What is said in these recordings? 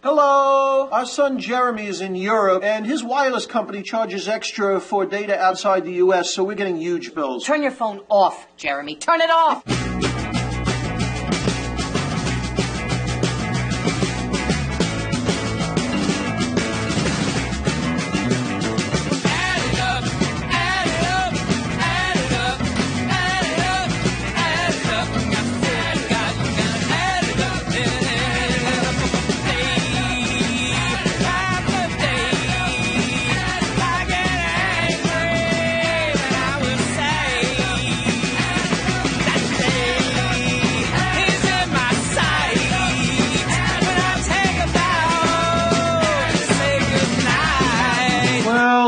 Hello! Our son Jeremy is in Europe, and his wireless company charges extra for data outside the U.S., so we're getting huge bills. Turn your phone off, Jeremy. Turn it off!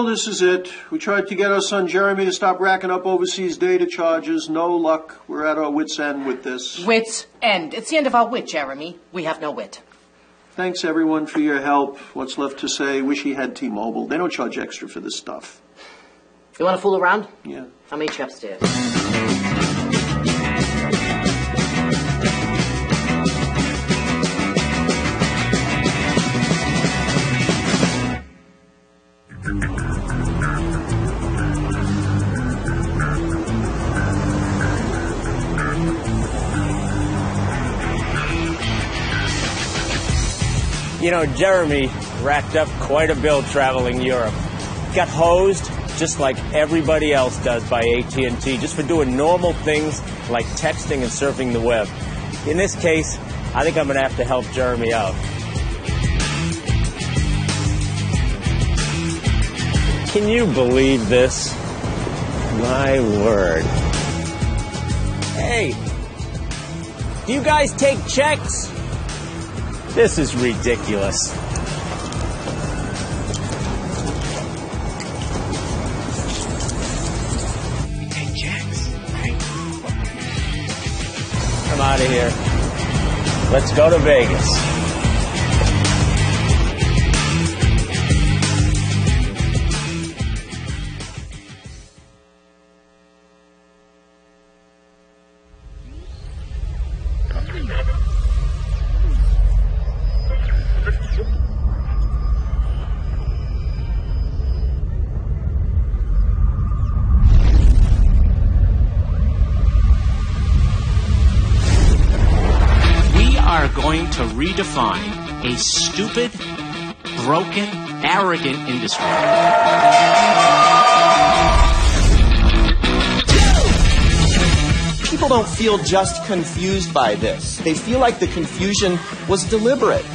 This is it. We tried to get our son Jeremy to stop racking up overseas data charges. No luck. We're at our wits' end with this. Wits' end. It's the end of our wit, Jeremy. We have no wit. Thanks, everyone, for your help. What's left to say? Wish he had T-Mobile. They don't charge extra for this stuff. You want to fool around? Yeah. I'll meet you upstairs. You know, Jeremy racked up quite a bill traveling Europe. Got hosed just like everybody else does by AT&T, just for doing normal things like texting and surfing the web. In this case, I think I'm going to have to help Jeremy out. Can you believe this? My word. Hey, do you guys take checks? This is ridiculous. We take checks, right? I'm out of here. Let's go to Vegas. Going to redefine a stupid, broken, arrogant industry. People don't feel just confused by this. They feel like the confusion was deliberate,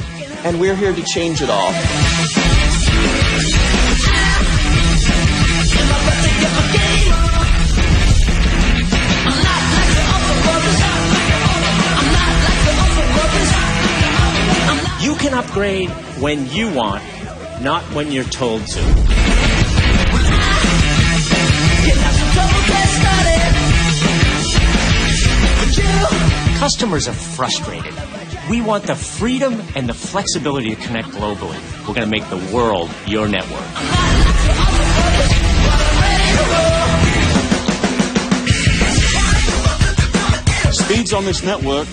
and we're here to change it all. You can upgrade when you want, not when you're told to. Customers are frustrated. We want the freedom and the flexibility to connect globally. We're going to make the world your network. Speeds on this network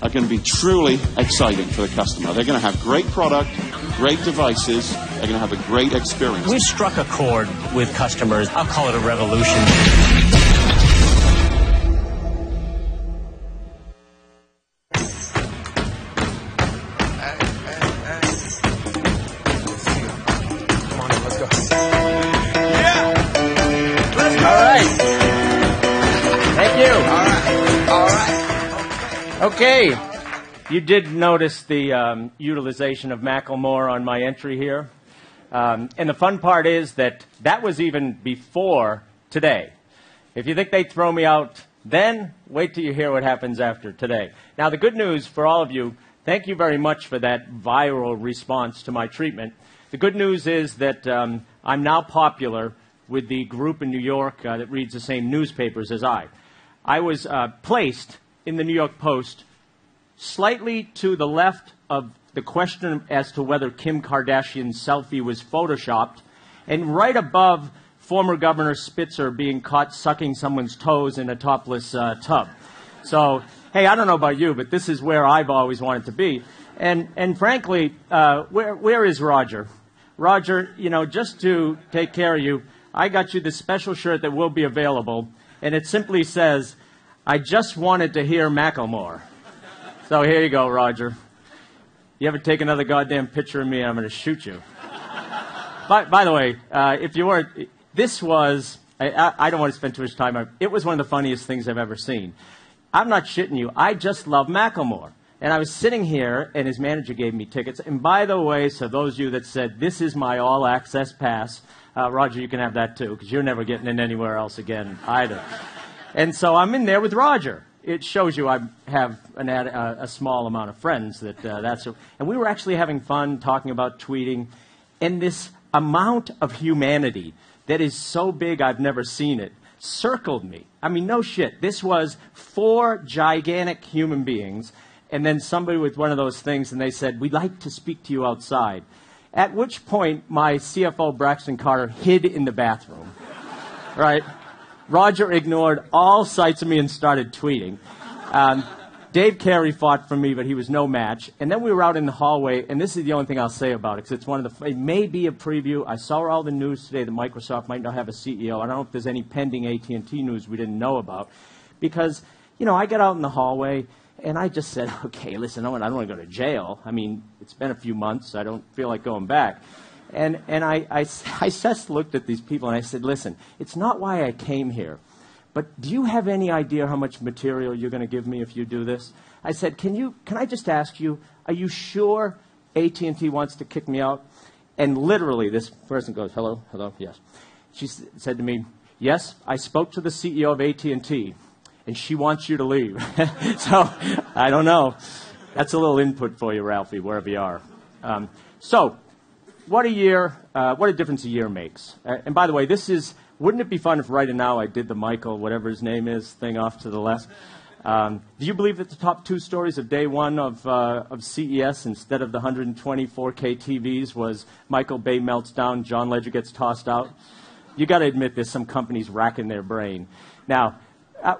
are going to be truly exciting for the customer. They're going to have great product, great devices. They're going to have a great experience. We've struck a chord with customers. I'll call it a revolution. Come on, let's go. Yeah! All right. Thank you. All right. Okay, you did notice the utilization of Macklemore on my entry here. And the fun part is that was even before today. If you think they'd throw me out then, wait till you hear what happens after today. Now, the good news for all of you, thank you very much for that viral response to my treatment. The good news is that I'm now popular with the group in New York that reads the same newspapers as I. I was placed in the New York Post slightly to the left of the question as to whether Kim Kardashian's selfie was photoshopped, and right above former Governor Spitzer being caught sucking someone's toes in a topless tub. So, hey, I don't know about you, but this is where I've always wanted to be. And frankly, where is Roger? Roger, just to take care of you, I got you this special shirt that will be available, and it simply says, "I just wanted to hear Macklemore." So here you go, Roger. You ever take another goddamn picture of me, I'm going to shoot you. By the way, if you weren't, this was, I don't want to spend too much time on it. It was one of the funniest things I've ever seen. I'm not shitting you. I just love Macklemore. And I was sitting here, and his manager gave me tickets. And by the way, so those of you that said, this is my all-access pass, Roger, you can have that too, because you're never getting in anywhere else again either. And so I'm in there with Roger. It shows you I have a small amount of friends and we were actually having fun talking about tweeting. And this amount of humanity that is so big I've never seen it circled me. I mean, no shit. This was 4 gigantic human beings, and then somebody with one of those things, and they said, "We'd like to speak to you outside." At which point, my CFO, Braxton Carter, hid in the bathroom. Right? Roger ignored all sights of me and started tweeting. Dave Carey fought for me, but he was no match. And then we were out in the hallway, and this is the only thing I'll say about it, because it's it may be a preview. I saw all the news today that Microsoft might not have a CEO. I don't know if there's any pending AT&T news we didn't know about. Because, I get out in the hallway, and I just said, okay, listen, I don't want to go to jail. I mean, it's been a few months. I don't feel like going back. And I just looked at these people, and I said, listen, it's not why I came here. But do you have any idea how much material you're going to give me if you do this? I said, can I just ask you, are you sure AT&T wants to kick me out? And literally, this person goes, hello, yes. She said to me, yes, I spoke to the CEO of AT&T, and she wants you to leave. So, I don't know. That's a little input for you, Ralphie, wherever you are. So, what a difference a year makes. And by the way, wouldn't it be fun if right now I did the Michael, whatever his name is, thing off to the left? Do you believe that the top 2 stories of day 1 of CES, instead of the 120 4K TVs, was Michael Bay melts down, John Legere gets tossed out? You got to admit there's some companies racking their brain. Now,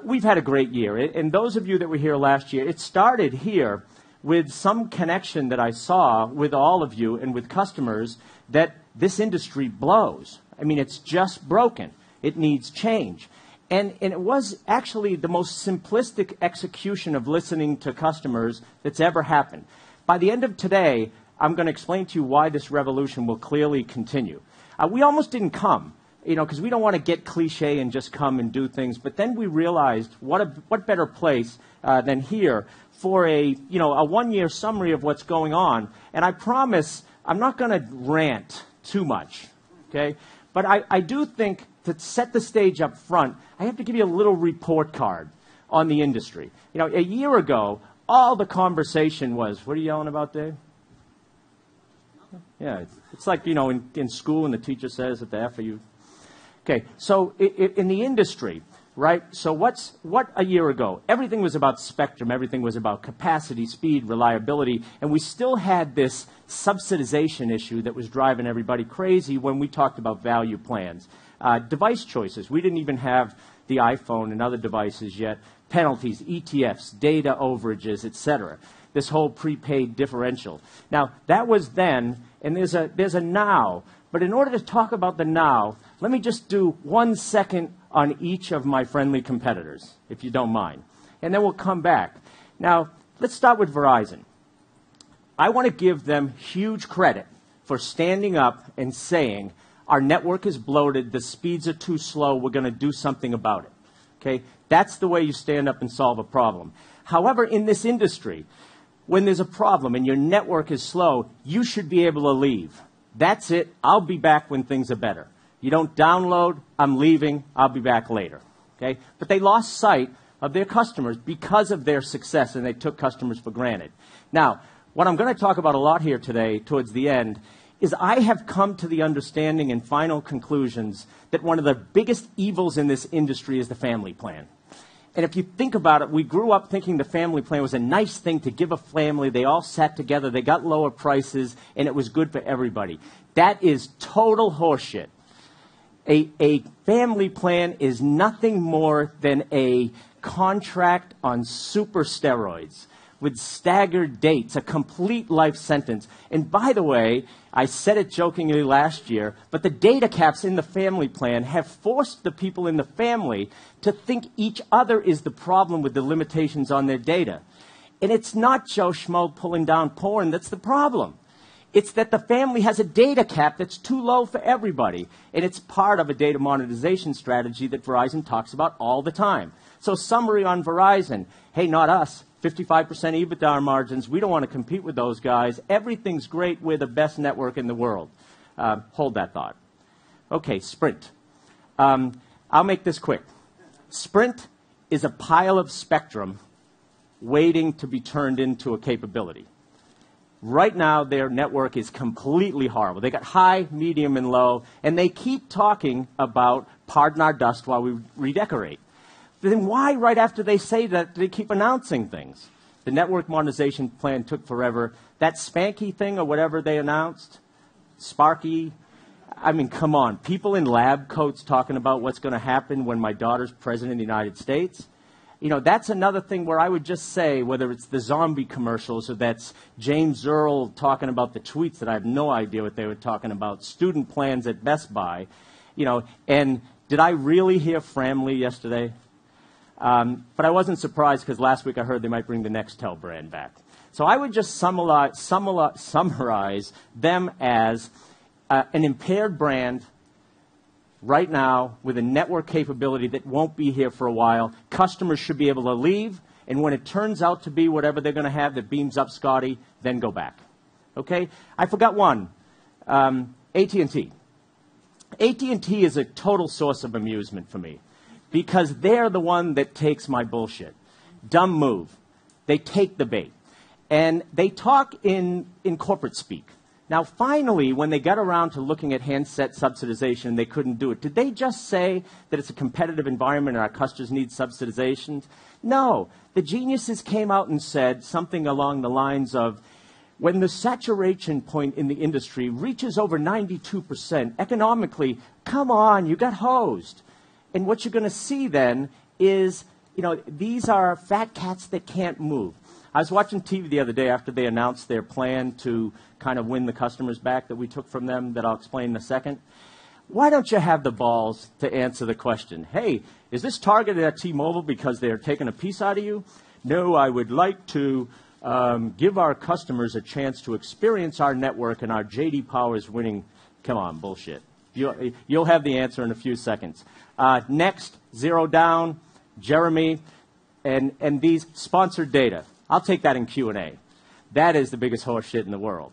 we've had a great year. And those of you that were here last year, it started here with some connection that I saw with all of you and with customers that this industry blows. I mean, it's just broken. It needs change. And it was actually the most simplistic execution of listening to customers that's ever happened. By the end of today, I'm going to explain to you why this revolution will clearly continue. We almost didn't come, because we don't want to get cliche and just come and do things. But then we realized what better place than here for a 1-year summary of what's going on. And I promise I'm not going to rant too much, okay? But I do think to set the stage up front, I have to give you a little report card on the industry. A year ago, all the conversation was, what are you yelling about, Dave? Yeah, it's like, in school and the teacher says at the F, are you? Okay, so in the industry, right? So what a year ago? Everything was about spectrum. Everything was about capacity, speed, reliability. And we still had this subsidization issue that was driving everybody crazy when we talked about value plans. Device choices. We didn't even have the iPhone and other devices yet. Penalties, ETFs, data overages, etc. This whole prepaid differential. Now, that was then, and there's a now. But in order to talk about the now, let me just do 1 second on each of my friendly competitors, if you don't mind. And then we'll come back. Now, let's start with Verizon. I want to give them huge credit for standing up and saying, our network is bloated, the speeds are too slow, we're going to do something about it. Okay? That's the way you stand up and solve a problem. However, in this industry, when there's a problem and your network is slow, you should be able to leave. That's it. I'll be back when things are better. You don't download, I'm leaving, I'll be back later. Okay? But they lost sight of their customers because of their success, and they took customers for granted. Now, what I'm going to talk about a lot here today, towards the end, is I have come to the understanding and final conclusions that one of the biggest evils in this industry is the family plan. And if you think about it, we grew up thinking the family plan was a nice thing to give a family. They all sat together, they got lower prices, and it was good for everybody. That is total horseshit. A family plan is nothing more than a contract on super steroids, with staggered dates, a complete life sentence. And by the way, I said it jokingly last year, but the data caps in the family plan have forced the people in the family to think each other is the problem with the limitations on their data. And it's not Joe Schmo pulling down porn that's the problem. It's that the family has a data cap that's too low for everybody. And it's part of a data monetization strategy that Verizon talks about all the time. So summary on Verizon, hey, not us, 55% EBITDA margins. We don't want to compete with those guys. Everything's great. We're the best network in the world. Hold that thought. Okay, Sprint. I'll make this quick. Sprint is a pile of spectrum waiting to be turned into a capability. Right now, their network is completely horrible. They got high, medium, and low, and they keep talking about pardon our dust while we redecorate. Then why, right after they say that, do they keep announcing things? The network modernization plan took forever. That Spanky thing or whatever they announced, Sparky, I mean, come on. People in lab coats talking about what's going to happen when my daughter's president of the United States. You know, that's another thing where I would just say, whether it's the zombie commercials or that's James Earl talking about the tweets that I have no idea what they were talking about, student plans at Best Buy, you know, and did I really hear Framley yesterday? But I wasn't surprised because last week I heard they might bring the Nextel brand back. So I would just summarize them as an impaired brand right now with a network capability that won't be here for a while. Customers should be able to leave, and when it turns out to be whatever they're going to have that beams up Scotty, then go back. Okay? I forgot one. AT&T. AT&T is a total source of amusement for me because they're the one that takes my bullshit. Dumb move. They take the bait. And they talk in corporate speak. Now, finally, when they got around to looking at handset subsidization, they couldn't do it. Did they just say that it's a competitive environment and our customers need subsidizations? No. The geniuses came out and said something along the lines of, when the saturation point in the industry reaches over 92%, economically, come on, you got hosed. And what you're going to see then is, you know, these are fat cats that can't move. I was watching TV the other day after they announced their plan to kind of win the customers back that we took from them that I'll explain in a second. Why don't you have the balls to answer the question, hey, is this targeted at T-Mobile because they're taking a piece out of you? No, I would like to give our customers a chance to experience our network and our J.D. Power's winning. Come on, bullshit. You'll have the answer in a few seconds. Next, Zero Down, Jeremy, and these sponsored data. I'll take that in Q&A. That is the biggest horse shit in the world,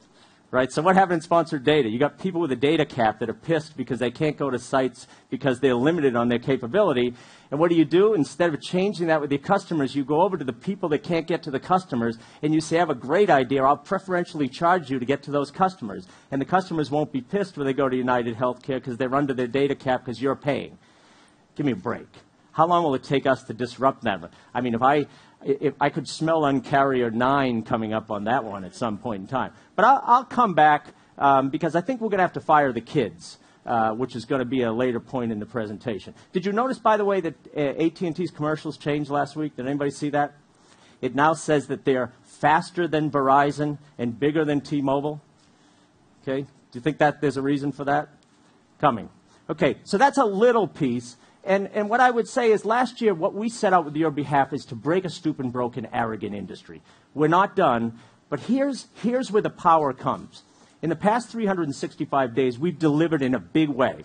right? So what happened in sponsored data? You got people with a data cap that are pissed because they can't go to sites because they're limited on their capability. And what do? Instead of changing that with your customers, you go over to the people that can't get to the customers and you say, I have a great idea. I'll preferentially charge you to get to those customers. And the customers won't be pissed when they go to United Healthcare because they're under their data cap because you're paying. Give me a break. How long will it take us to disrupt them? I mean, if I could smell Uncarrier 9 coming up on that one at some point in time. But I'll come back because I think we're going to have to fire the kids, which is going to be a later point in the presentation. Did you notice, by the way, that AT&T's commercials changed last week? Did anybody see that? It now says that they're faster than Verizon and bigger than T-Mobile. Okay? Do you think that there's a reason for that? Coming. Okay, so that's a little piece. And what I would say is last year, what we set out with your behalf is to break a stupid, broken, arrogant industry. We're not done, but here's where the power comes. In the past 365 days, we've delivered in a big way,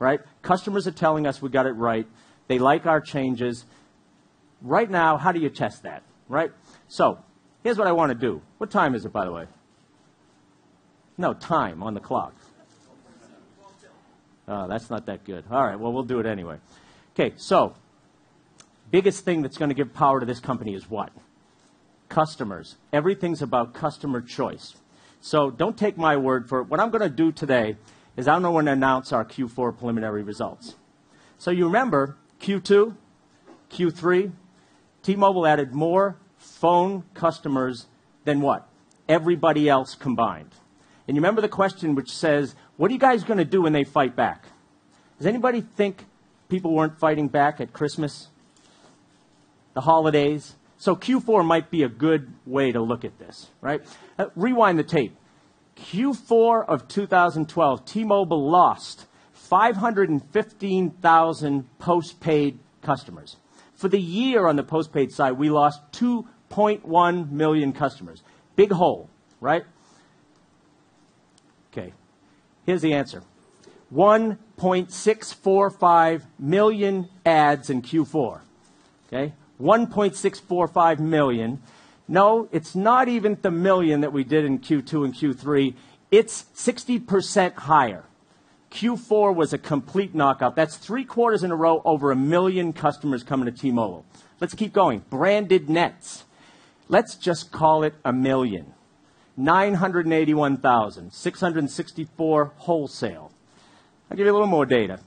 right? Customers are telling us we got it right. They like our changes. Right now, how do you test that, right? So here's what I want to do. What time is it, by the way? No, time on the clock. Oh, that's not that good. All right, well, we'll do it anyway. Okay, so biggest thing that's going to give power to this company is what? Customers. Everything's about customer choice. So don't take my word for it. What I'm going to do today is I'm going to announce our Q4 preliminary results. So you remember Q2, Q3, T-Mobile added more phone customers than what? Everybody else combined. And you remember the question which says, what are you guys going to do when they fight back? Does anybody think people weren't fighting back at Christmas? The holidays? So Q4 might be a good way to look at this, right? Rewind the tape. Q4 of 2012, T-Mobile lost 515,000 postpaid customers. For the year on the postpaid side, we lost 2.1 million customers. Big hole, right? Okay, here's the answer. 1.645 million ads in Q4. Okay, 1.645 million. No, it's not even the million that we did in Q2 and Q3. It's 60% higher. Q4 was a complete knockout. That's 3 quarters in a row, over 1 million customers coming to T-Mobile. Let's keep going. Branded nets. Let's just call it 1 million. 981,000. 664 wholesale. I'll give you a little more data.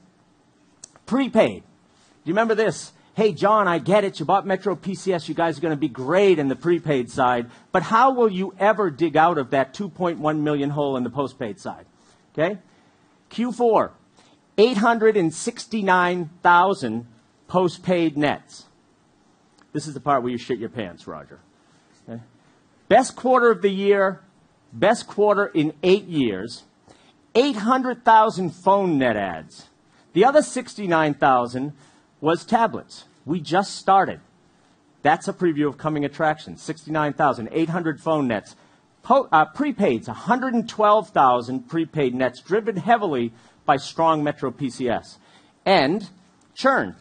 Prepaid. Do you remember this? Hey, John, I get it. You bought Metro PCS. You guys are going to be great in the prepaid side. But how will you ever dig out of that 2.1 million hole in the postpaid side? Okay? Q4, 869,000 postpaid nets. This is the part where you shit your pants, Roger. Okay? Best quarter of the year, best quarter in 8 years, 800,000 phone net adds. The other 69,000 was tablets. We just started. That's a preview of coming attractions. 69,000, 800 phone nets. Prepaids, 112,000 prepaid nets, driven heavily by strong Metro PCS. And churn,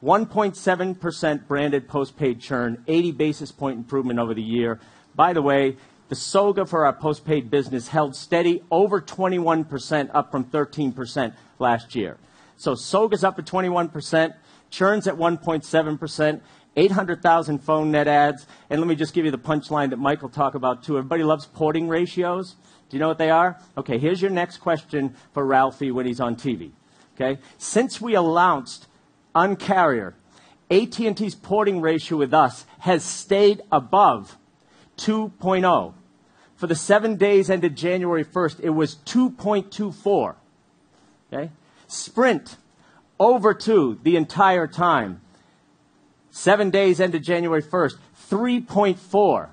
1.7% branded postpaid churn, 80 basis point improvement over the year. By the way, the SOGA for our postpaid business held steady, over 21%, up from 13% last year. So SOGA's up at 21%, churn's at 1.7%, 800,000 phone net adds. And let me just give you the punchline that Mike will talk about too. Everybody loves porting ratios. Do you know what they are? Okay, here's your next question for Ralphie when he's on TV. Okay, since we announced Uncarrier, AT&T's porting ratio with us has stayed above 2.0. For the 7 days ended January 1st, it was 2.24. Okay? Sprint, over 2 the entire time. 7 days ended January 1st, 3.4.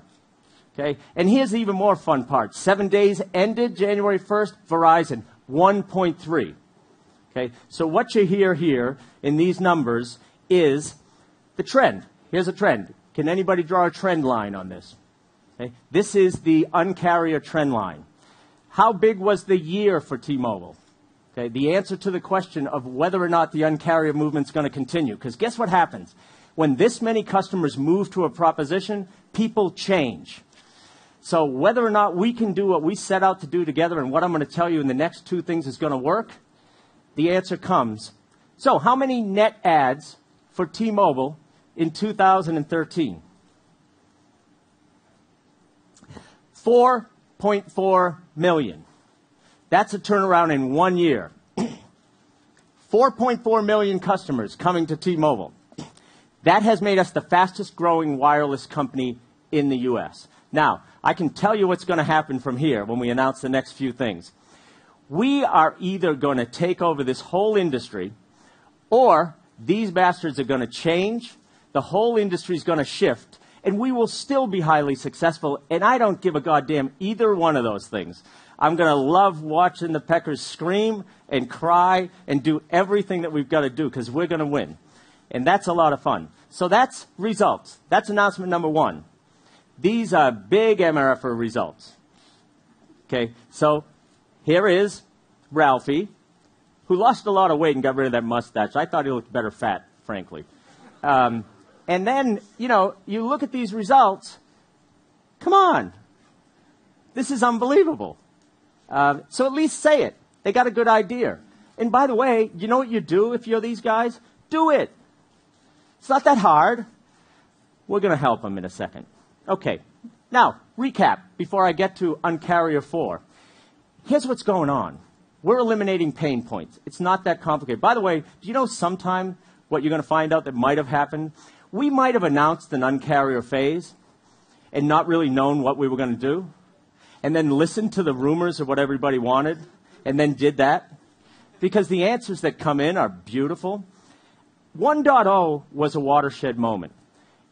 Okay? And here's the even more fun part. 7 days ended January 1st, Verizon, 1.3. Okay? So what you hear here in these numbers is the trend. Here's a trend. Can anybody draw a trend line on this? Okay? This is the Uncarrier trend line. How big was the year for T-Mobile? Okay? The answer to the question of whether or not the Uncarrier movement's going to continue. Because guess what happens? When this many customers move to a proposition, people change. So whether or not we can do what we set out to do together and what I'm going to tell you in the next 2 things is going to work, the answer comes. So how many net adds for T-Mobile in 2013? 4.4 million. That's a turnaround in 1 year. 4.4 million customers coming to T-Mobile. That has made us the fastest growing wireless company in the U.S. Now, I can tell you what's going to happen from here when we announce the next few things. We are either going to take over this whole industry, or these bastards are going to change, the whole industry is going to shift, and we will still be highly successful, and I don't give a goddamn either one of those things. I'm going to love watching the Peckers scream and cry and do everything that we've got to do because we're going to win. And that's a lot of fun. So that's results. That's announcement number 1. These are big MRFer results. Okay, so here is Ralphie, who lost a lot of weight and got rid of that mustache. I thought he looked better fat, frankly. And then, you know, you look at these results. Come on. This is unbelievable. So at least say it. They got a good idea. And by the way, you know what you do if you're these guys? Do it. It's not that hard. We're going to help them in a second. Okay. Now, recap before I get to Uncarrier 4. Here's what's going on. We're eliminating pain points. It's not that complicated. By the way, do you know sometime what you're going to find out that might have happened? We might have announced an Uncarrier phase and not really known what we were going to do, and then listened to the rumors of what everybody wanted, and then did that. Because the answers that come in are beautiful. 1.0 was a watershed moment.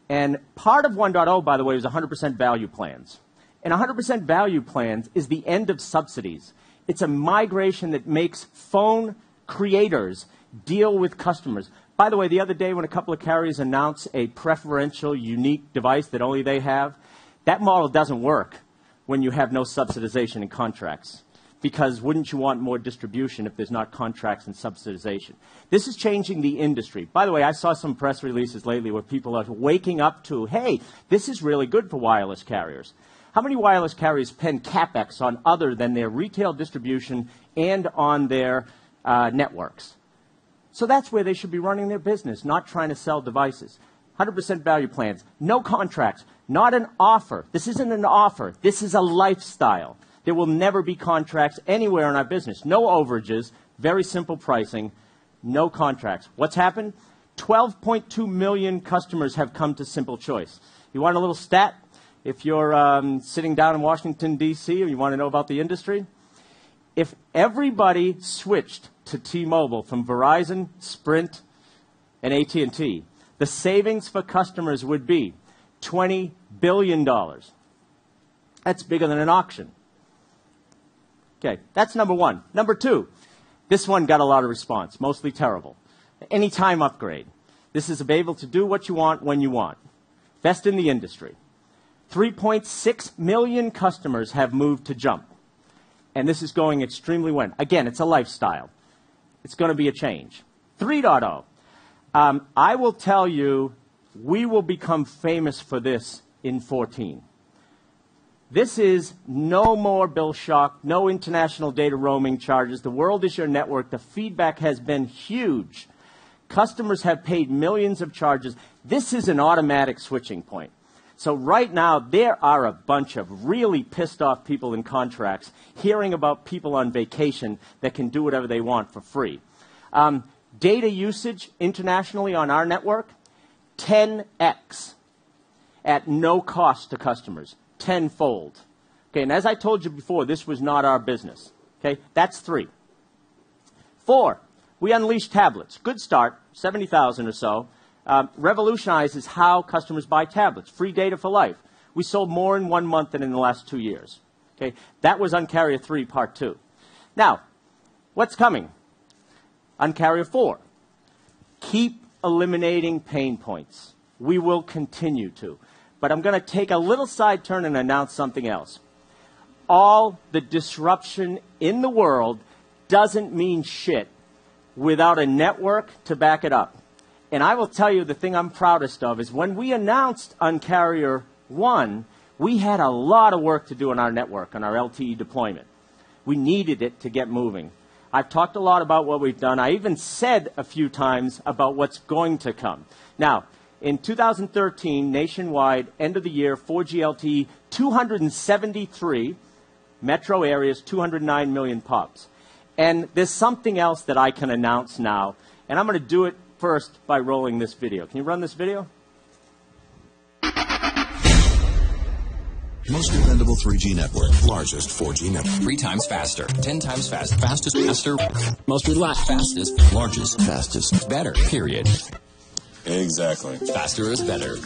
And part of 1.0, by the way, was 100% value plans. And 100% value plans is the end of subsidies. It's a migration that makes phone creators deal with customers. By the way, the other day when a couple of carriers announced a preferential, unique device that only they have, that model doesn't work when you have no subsidization in contracts. Because wouldn't you want more distribution if there's not contracts and subsidization? This is changing the industry. By the way, I saw some press releases lately where people are waking up to, hey, this is really good for wireless carriers. How many wireless carriers spend CapEx on other than their retail distribution and on their networks? So that's where they should be running their business, not trying to sell devices. 100% value plans, no contracts, not an offer. This isn't an offer. This is a lifestyle. There will never be contracts anywhere in our business. No overages, very simple pricing, no contracts. What's happened? 12.2 million customers have come to Simple Choice. You want a little stat? If you're sitting down in Washington, D.C., or you want to know about the industry, if everybody switched to T-Mobile from Verizon, Sprint, and AT&T, the savings for customers would be $20 billion. That's bigger than an auction. Okay, that's number one. Number two, this one got a lot of response, mostly terrible. Anytime upgrade. This is able to do what you want when you want. Best in the industry. 3.6 million customers have moved to Jump. And this is going extremely well. Again, it's a lifestyle. It's going to be a change. 3.0. I will tell you, we will become famous for this in 14. This is no more bill shock, no international data roaming charges. The world is your network. The feedback has been huge. Customers have paid millions of charges. This is an automatic switching point. So right now, there are a bunch of really pissed off people in contracts hearing about people on vacation that can do whatever they want for free. Data usage internationally on our network, 10x at no cost to customers. Tenfold. Okay, and as I told you before, this was not our business. Okay, that's 3. 4, we unleashed tablets. Good start, 70,000 or so. Revolutionizes how customers buy tablets. Free data for life. We sold more in 1 month than in the last 2 years. Okay, that was Uncarrier 3 Part 2. Now, what's coming? Uncarrier 4. Keep eliminating pain points. We will continue to. But I'm going to take a little side turn and announce something else. All the disruption in the world doesn't mean shit without a network to back it up. And I will tell you the thing I'm proudest of is when we announced Uncarrier 1, we had a lot of work to do on our network, on our LTE deployment. We needed it to get moving. I've talked a lot about what we've done. I even said a few times about what's going to come. Now, in 2013, nationwide, end of the year, 4G LTE, 273 metro areas, 209 million pops. And there's something else that I can announce now, and I'm going to do it first by rolling this video. Can you run this video? Most dependable 3G network, largest 4G network. 3 times faster, 10 times faster, fastest, faster, most relaxed, fastest, largest, fastest, better, period. Exactly. Faster is better.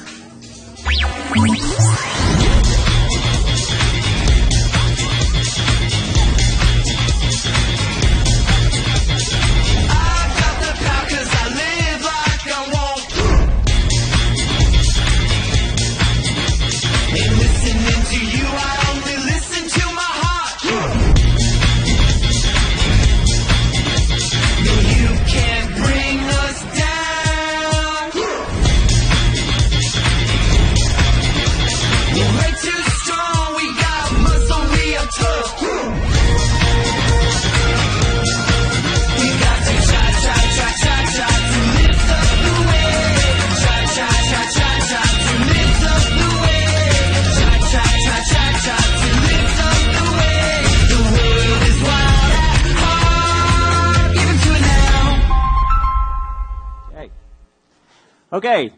Okay,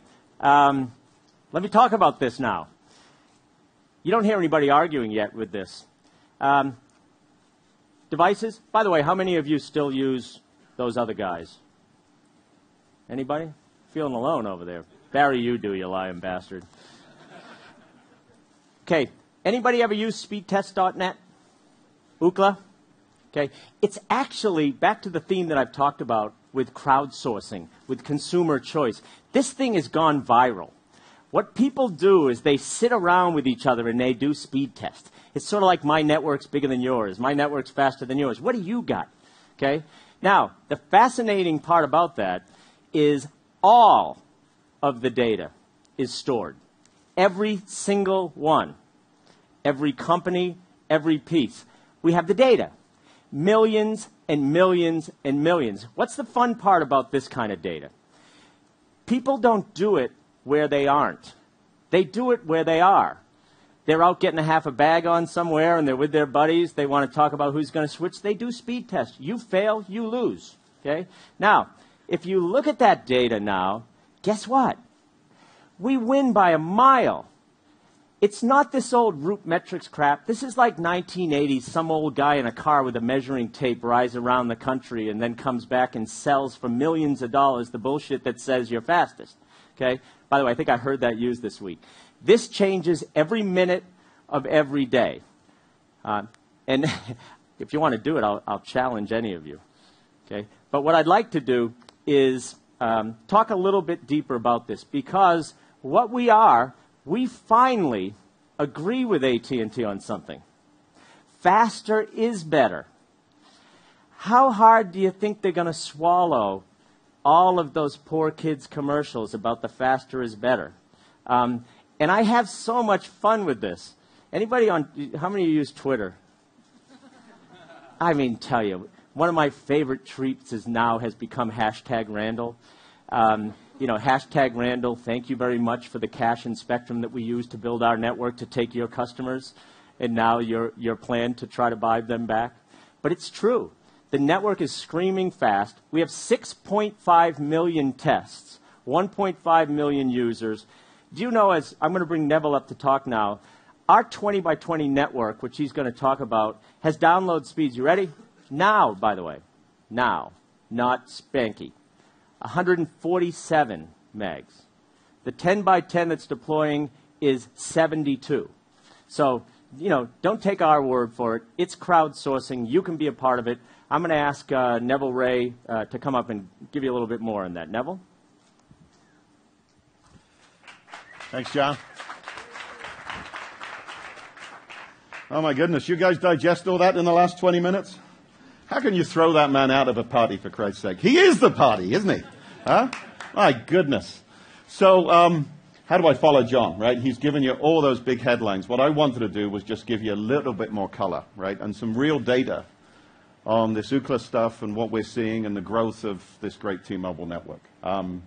let me talk about this now. You don't hear anybody arguing yet with this. Devices, by the way, how many of you still use those other guys? Anybody? Feeling alone over there. Barry, you do, you lying bastard. Okay, anybody ever use speedtest.net? Ookla? Okay, it's actually, back to the theme that I've talked about with crowdsourcing, with consumer choice. This thing has gone viral. What people do is they sit around with each other and they do speed tests. It's sort of like my network's bigger than yours. My network's faster than yours. What do you got? Okay? Now, the fascinating part about that is all of the data is stored. Every single one. Every company, every piece. We have the data. Millions and millions and millions. What's the fun part about this kind of data? People don't do it where they aren't. They do it where they are. They're out getting a half a bag on somewhere and they're with their buddies. They want to talk about who's going to switch. They do speed tests. You fail, you lose. Okay? Now, if you look at that data now, guess what? We win by a mile. It's not this old root metrics crap. This is like 1980s, some old guy in a car with a measuring tape rides around the country and then comes back and sells for millions of dollars the bullshit that says you're fastest. Okay? By the way, I think I heard that used this week. This changes every minute of every day. And if you want to do it, I'll challenge any of you. Okay? But what I'd like to do is talk a little bit deeper about this, because what we finally agree with AT&T on something. Faster is better. How hard do you think they're going to swallow all of those poor kids' commercials about the faster is better? And I have so much fun with this. Anybody how many of you use Twitter? I mean, tell you, one of my favorite treats is now has become hashtag Randall. Hashtag Randall, thank you very much for the cash and spectrum that we use to build our network to take your customers, and now your plan to try to buy them back. But it's true. The network is screaming fast. We have 6.5 million tests, 1.5 million users. Do you know, as I'm going to bring Neville up to talk now, our 20 by 20 network, which he's going to talk about, has download speeds. You ready? Now, by the way. Now, not spanky. 147 megs. The 10 by 10 that's deploying is 72. So, don't take our word for it. It's crowdsourcing. You can be a part of it. I'm going to ask Neville Ray to come up and give you a little bit more on that. Neville? Thanks, John. Oh, my goodness. You guys digest all that in the last 20 minutes? How can you throw that man out of a party, for Christ's sake? He is the party, isn't he? Huh? My goodness. So, how do I follow John, right? He's given you all those big headlines. What I wanted to do was just give you a little bit more color, right? And some real data on this Ookla stuff and what we're seeing and the growth of this great T-Mobile network. I'm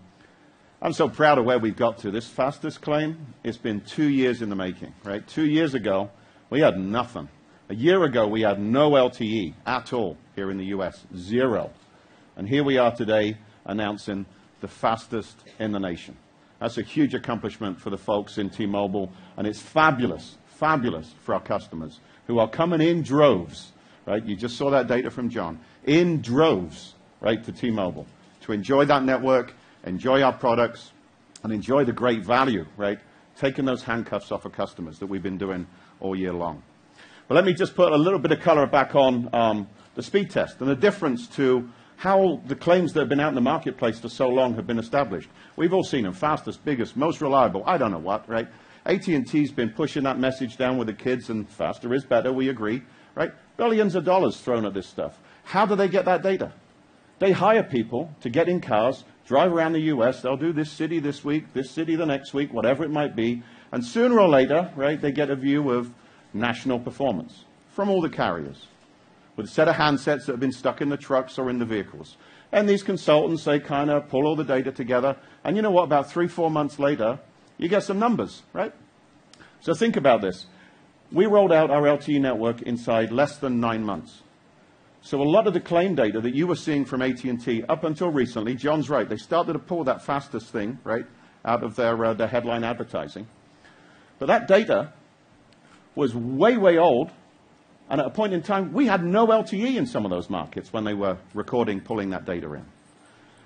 so proud of where we've got to. This fastest claim, it's been 2 years in the making, right? 2 years ago, we had nothing. A year ago, we had no LTE at all here in the U.S., 0. And here we are today announcing the fastest in the nation. That's a huge accomplishment for the folks in T-Mobile, and it's fabulous, fabulous for our customers who are coming in droves, right? You just saw that data from John. In droves, right, to T-Mobile to enjoy that network, enjoy our products, and enjoy the great value, right? Taking those handcuffs off of customers that we've been doing all year long. But let me just put a little bit of color back on the speed test and the difference to how the claims that have been out in the marketplace for so long have been established. We've all seen them, fastest, biggest, most reliable, I don't know what, right? AT&T's been pushing that message down with the kids, and faster is better, we agree, right? Billions of dollars thrown at this stuff. How do they get that data? They hire people to get in cars, drive around the U.S., they'll do this city this week, this city the next week, whatever it might be, and sooner or later, right, they get a view of national performance from all the carriers, with a set of handsets that have been stuck in the trucks or in the vehicles. And these consultants, they kind of pull all the data together. And you know what? About 3-4 months later, you get some numbers, right? So think about this. We rolled out our LTE network inside less than 9 months. So a lot of the claim data that you were seeing from AT&T up until recently, John's right, they started to pull that fastest thing, right, out of their headline advertising. But that data was way, way old. And at a point in time, we had no LTE in some of those markets when they were recording, pulling that data in.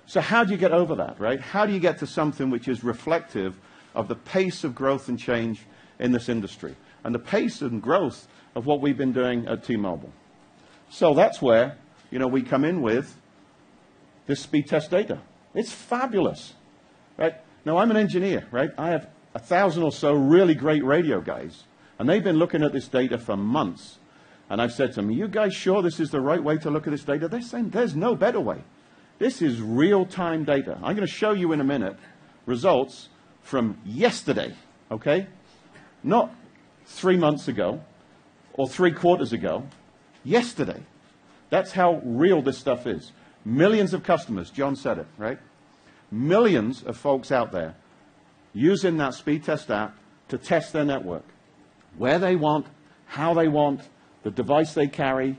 So how do you get over that, right? How do you get to something which is reflective of the pace of growth and change in this industry and the pace and growth of what we've been doing at T-Mobile? So that's where, we come in with this speed test data. It's fabulous, right? Now, I'm an engineer, right? I have 1,000 or so really great radio guys, and they've been looking at this data for months. And I've said to them, are you guys sure this is the right way to look at this data? They're saying there's no better way. This is real-time data. I'm going to show you in a minute results from yesterday, okay? Not 3 months ago or 3 quarters ago. Yesterday. That's how real this stuff is. Millions of customers, John said it, right? Millions of folks out there using that speed test app to test their network. Where they want, how they want, the device they carry,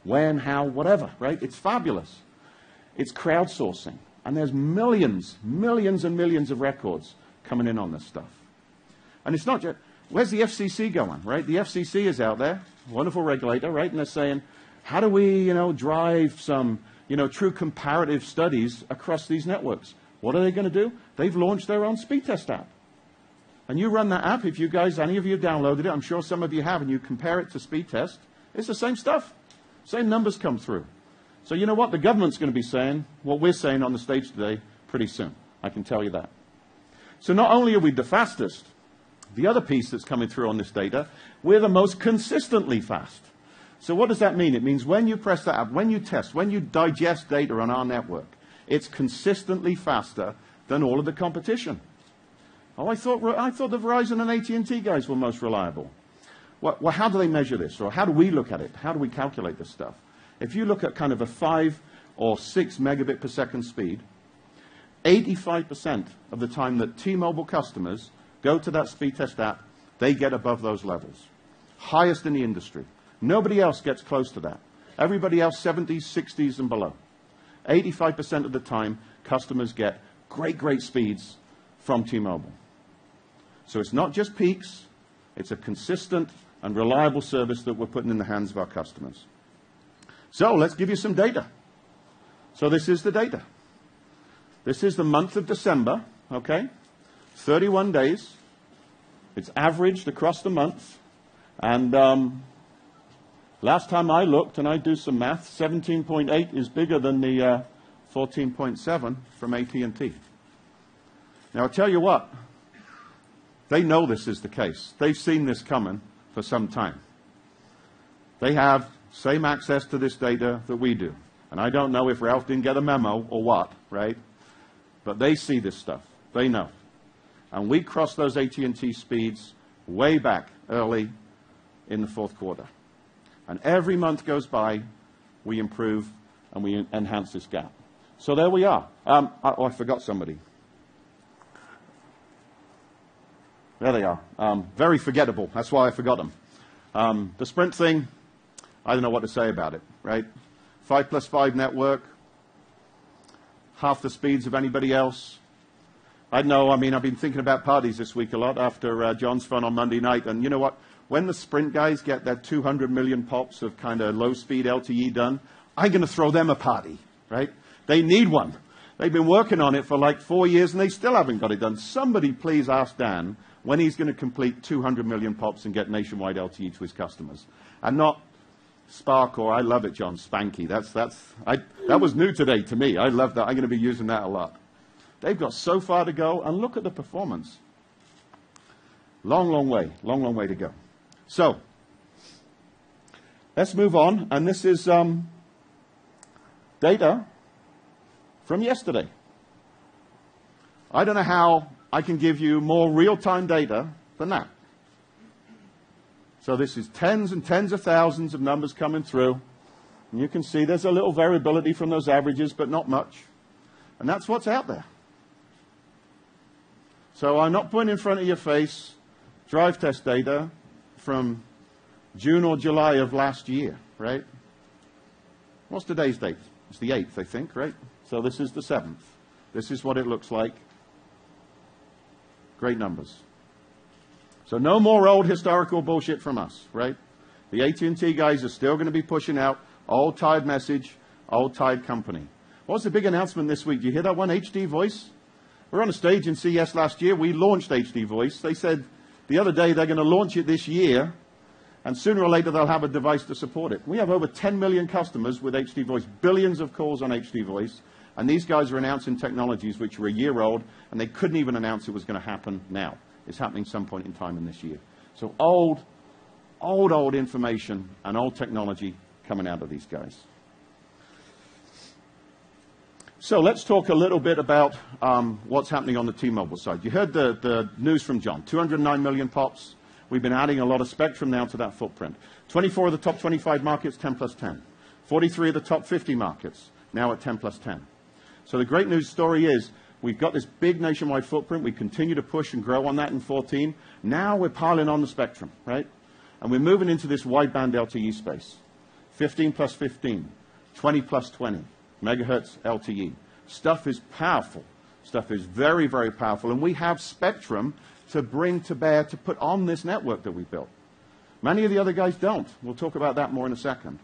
when, how, whatever, right? It's fabulous. It's crowdsourcing. And there's millions and millions of records coming in on this stuff. And it's not just, where's the FCC going, right? The FCC is out there, wonderful regulator, right? And they're saying, how do we, drive some, true comparative studies across these networks? What are they going to do? They've launched their own speed test app. And you run that app, if you guys, any of you downloaded it, I'm sure some of you have, and you compare it to speed test, it's the same stuff. Same numbers come through. So you know what? The government's going to be saying what we're saying on the stage today pretty soon. I can tell you that. So not only are we the fastest, the other piece that's coming through on this data, we're the most consistently fast. So what does that mean? It means when you press that app, when you test, when you digest data on our network, it's consistently faster than all of the competition. Oh, I thought the Verizon and AT&T guys were most reliable. Well, how do they measure this? Or how do we look at it? How do we calculate this stuff? If you look at kind of a 5 or 6 megabit per second speed, 85% of the time that T-Mobile customers go to that speed test app, they get above those levels. Highest in the industry. Nobody else gets close to that. Everybody else 70s, 60s, and below. 85% of the time, customers get great speeds from T-Mobile. So it's not just peaks, it's a consistent and reliable service that we're putting in the hands of our customers. So let's give you some data. So this is the data. This is the month of December, okay? 31 days. It's averaged across the month. And last time I looked, and I do some math, 17.8 is bigger than the 14.7 from AT&T. Now, I'll tell you what. They know this is the case. They've seen this coming for some time. They have same access to this data that we do. And I don't know if Ralph didn't get a memo or what, right? But they see this stuff. They know. And we crossed those AT&T speeds way back early in the fourth quarter. And every month goes by, we improve and we enhance this gap. So there we are. I forgot somebody. There they are. Very forgettable. That's why I forgot them. The Sprint thing, I don't know what to say about it, right? 5+5 network, half the speeds of anybody else. I know, I've been thinking about parties this week a lot after John's fun on Monday night. And you know what? When the Sprint guys get their 200 million pops of kind of low-speed LTE done, I'm going to throw them a party, right? They need one. They've been working on it for like 4 years, and they still haven't got it done. Somebody please ask Dan when he's going to complete 200 million pops and get nationwide LTE to his customers. And not Spark or, I love it, John, Spanky. That was new today to me. I love that. I'm going to be using that a lot. They've got so far to go, and look at the performance. Long way to go. So, let's move on, and this is data from yesterday. I don't know how I can give you more real-time data than that. So this is tens and tens of thousands of numbers coming through. And you can see there's a little variability from those averages, but not much. And that's what's out there. So I'm not putting in front of your face drive test data from June or July of last year, right? What's today's date? It's the 8th, I think, right? So this is the 7th. This is what it looks like. Great numbers. So no more old historical bullshit from us, right? The AT&T guys are still going to be pushing out old tired message, old tired company. What was the big announcement this week? Did you hear that one? HD Voice? We were on a stage in CES last year. We launched HD Voice. They said the other day they're going to launch it this year, and sooner or later they'll have a device to support it. We have over 10 million customers with HD Voice, billions of calls on HD Voice, and these guys are announcing technologies which were a year old, and they couldn't even announce it was going to happen now. It's happening some point in time in this year. So old information and old technology coming out of these guys. So let's talk a little bit about what's happening on the T-Mobile side. You heard the news from John, 209 million pops. We've been adding a lot of spectrum now to that footprint. 24 of the top 25 markets, 10 plus 10. 43 of the top 50 markets, now at 10 plus 10. So the great news story is we've got this big nationwide footprint. We continue to push and grow on that in 14. Now we're piling on the spectrum, right? And we're moving into this wideband LTE space. 15 plus 15, 20 plus 20. Megahertz LTE. Stuff is powerful. Stuff is very, very powerful. And we have spectrum to bring to bear to put on this network that we built. Many of the other guys don't. We'll talk about that more in a second.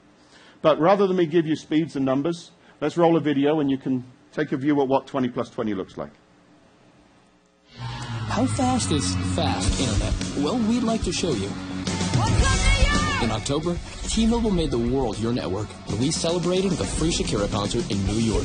But rather than me give you speeds and numbers, let's roll a video and you can take a view at what 20 plus 20 looks like. How fast is fast internet? Well, we'd like to show you. In October, T-Mobile made the world your network when we celebrated the free Shakira concert in New York.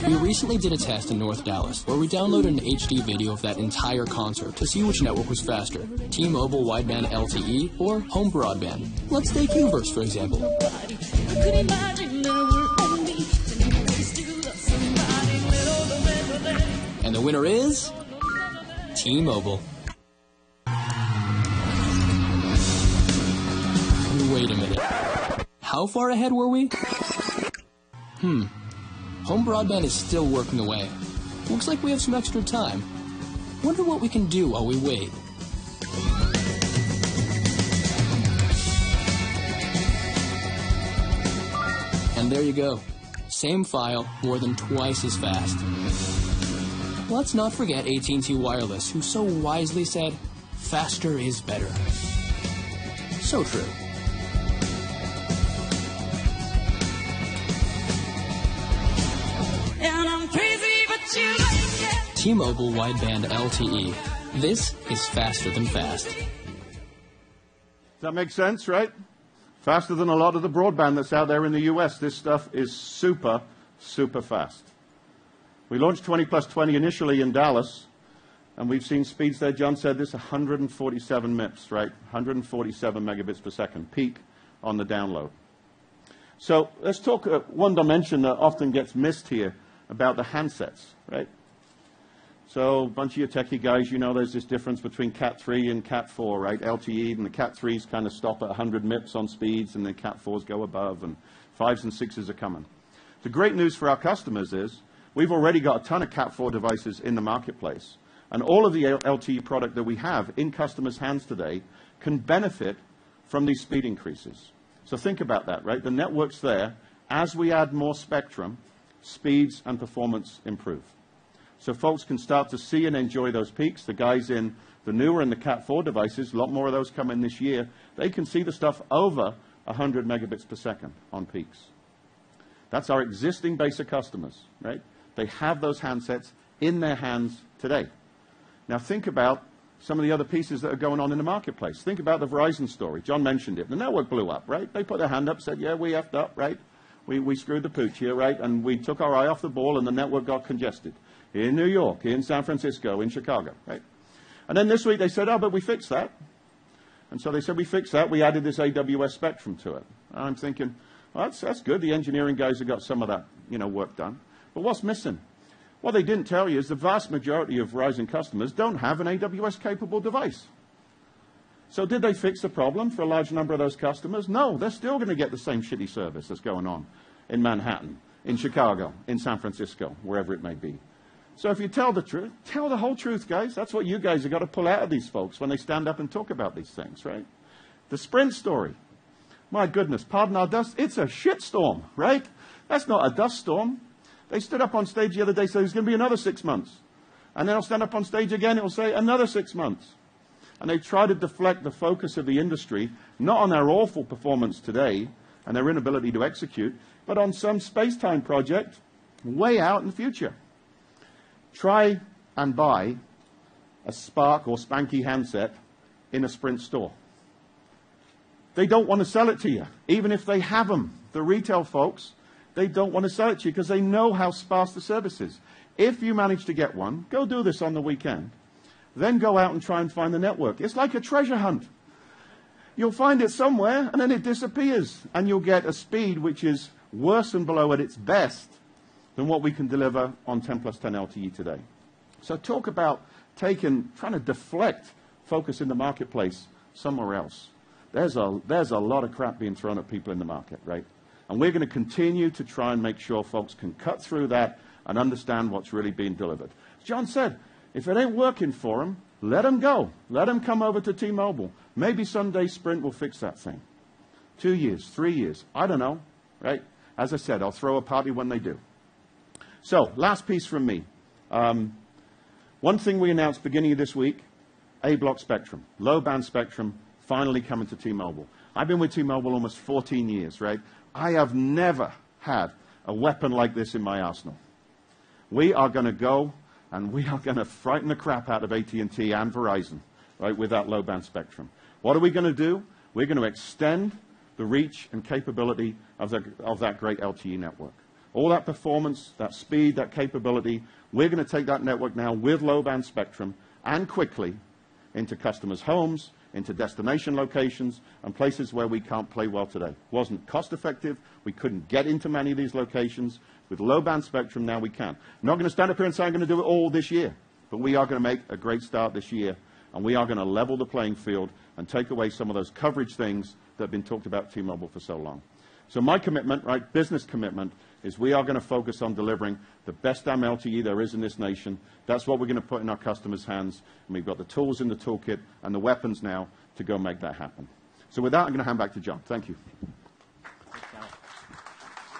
We recently did a test in North Dallas where we downloaded an HD video of that entire concert to see which network was faster, T-Mobile wideband LTE or home broadband. Let's take U-verse, for example. And the winner is T-Mobile. Wait a minute. How far ahead were we? Home broadband is still working away. Looks like we have some extra time. Wonder what we can do while we wait. And there you go. Same file, more than twice as fast. Let's not forget AT&T Wireless, who so wisely said, faster is better. So true. T-Mobile wideband LTE. This is faster than fast. Does that make sense, right? Faster than a lot of the broadband that's out there in the US. This stuff is super, super fast. We launched 20 plus 20 initially in Dallas, and we've seen speeds there. John said this, 147 MIPS, right? 147 megabits per second, peak on the download. So let's talk one dimension that often gets missed here about the handsets, right? So a bunch of you techie guys, you know there's this difference between Cat 3 and Cat 4, right? LTE, and the Cat 3s kind of stop at 100 MIPS on speeds, and the Cat 4s go above, and 5s and 6s are coming. The great news for our customers is we've already got a ton of Cat 4 devices in the marketplace, and all of the LTE product that we have in customers' hands today can benefit from these speed increases. So think about that, right? The network's there. As we add more spectrum, speeds and performance improve. So folks can start to see and enjoy those peaks. The guys in the newer and the Cat 4 devices, a lot more of those come in this year, they can see the stuff over 100 megabits per second on peaks. That's our existing base of customers, right? They have those handsets in their hands today. Now think about some of the other pieces that are going on in the marketplace. Think about the Verizon story. John mentioned it. The network blew up, right? They put their hand up, said, yeah, we effed up, right? We screwed the pooch here, right? And we took our eye off the ball and the network got congested. In New York, in San Francisco, in Chicago, right? And then this week they said, oh, but we fixed that. And so they said, we fixed that. We added this AWS spectrum to it. And I'm thinking, well, that's good. The engineering guys have got some of that, work done. But what's missing? What they didn't tell you is the vast majority of Verizon customers don't have an AWS-capable device. So did they fix the problem for a large number of those customers? No, they're still going to get the same shitty service that's going on in Manhattan, in Chicago, in San Francisco, wherever it may be. So if you tell the truth, tell the whole truth, guys. That's what you guys have got to pull out of these folks when they stand up and talk about these things, right? The Sprint story. My goodness, pardon our dust. It's a shitstorm, right? That's not a dust storm. They stood up on stage the other day and said, it's going to be another 6 months. And then they'll stand up on stage again, it'll say another 6 months. And they try to deflect the focus of the industry, not on their awful performance today, and their inability to execute, but on some space-time project way out in the future. Try and buy a Spark or Spanky handset in a Sprint store. They don't want to sell it to you, even if they have them. The retail folks, they don't want to sell it to you because they know how sparse the service is. If you manage to get one, go do this on the weekend. Then go out and try and find the network. It's like a treasure hunt. You'll find it somewhere, and then it disappears. And you'll get a speed which is worse and below at its best than what we can deliver on 10 plus 10 LTE today. So talk about trying to deflect focus in the marketplace somewhere else. There's a lot of crap being thrown at people in the market, right? And we're going to continue to try and make sure folks can cut through that and understand what's really being delivered. As John said, if it ain't working for them, let them go. Let them come over to T-Mobile. Maybe someday Sprint will fix that thing. 2 years, 3 years, I don't know, right? As I said, I'll throw a party when they do. So, last piece from me. One thing we announced beginning of this week, A-block spectrum, low-band spectrum, finally coming to T-Mobile. I've been with T-Mobile almost 14 years, right? I have never had a weapon like this in my arsenal. We are going to go and we are going to frighten the crap out of AT&T and Verizon, right, with that low-band spectrum. What are we going to do? We're going to extend the reach and capability of that great LTE network. All that performance, that speed, that capability, we're going to take that network now with low-band spectrum and quickly into customers' homes, into destination locations, and places where we can't play well today. Wasn't cost effective. We couldn't get into many of these locations. With low-band spectrum, now we can. I'm not going to stand up here and say I'm going to do it all this year, but we are going to make a great start this year, and we are going to level the playing field and take away some of those coverage things that have been talked about at T-Mobile for so long. So my commitment, right, business commitment, is we are going to focus on delivering the best damn LTE there is in this nation. That's what we're going to put in our customers' hands, and we've got the tools in the toolkit and the weapons now to go make that happen. So with that, I'm going to hand back to John. Thank you.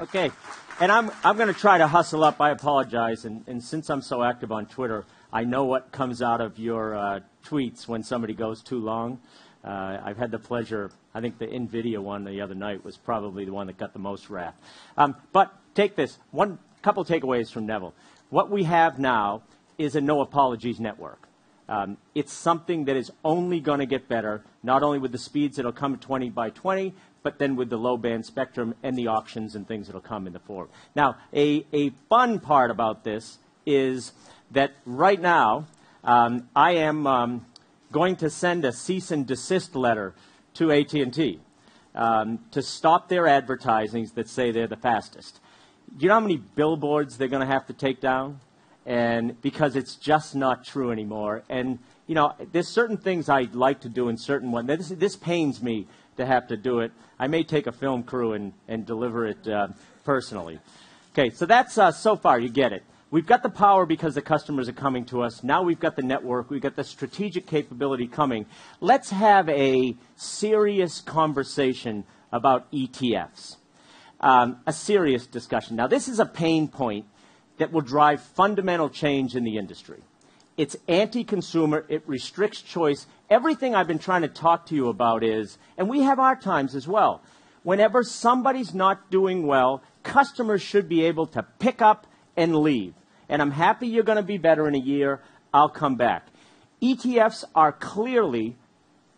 Okay, and I'm going to try to hustle up. I apologize, and since I'm so active on Twitter, I know what comes out of your tweets when somebody goes too long. I've had the pleasure, I think the NVIDIA one the other night was probably the one that got the most wrath. But take this, couple takeaways from Neville. What we have now is a no apologies network. It's something that is only going to get better, not only with the speeds that will come at 20 by 20, but then with the low-band spectrum and the auctions and things that will come in the forward. Now, a fun part about this is that right now I am going to send a cease and desist letter to AT&T to stop their advertisings that say they're the fastest. Do you know how many billboards they're going to have to take down? And because it's just not true anymore. And, you know, there's certain things I'd like to do in certain ones. This pains me to have to do it. I may take a film crew and deliver it personally. Okay, so that's so far, you get it. We've got the power because the customers are coming to us. Now we've got the network. We've got the strategic capability coming. Let's have a serious conversation about ETFs. A serious discussion. Now, this is a pain point that will drive fundamental change in the industry. It's anti-consumer. It restricts choice. Everything I've been trying to talk to you about is, and we have our times as well, whenever somebody's not doing well, customers should be able to pick up and leave. And I'm happy you're going to be better in a year. I'll come back. ETFs are clearly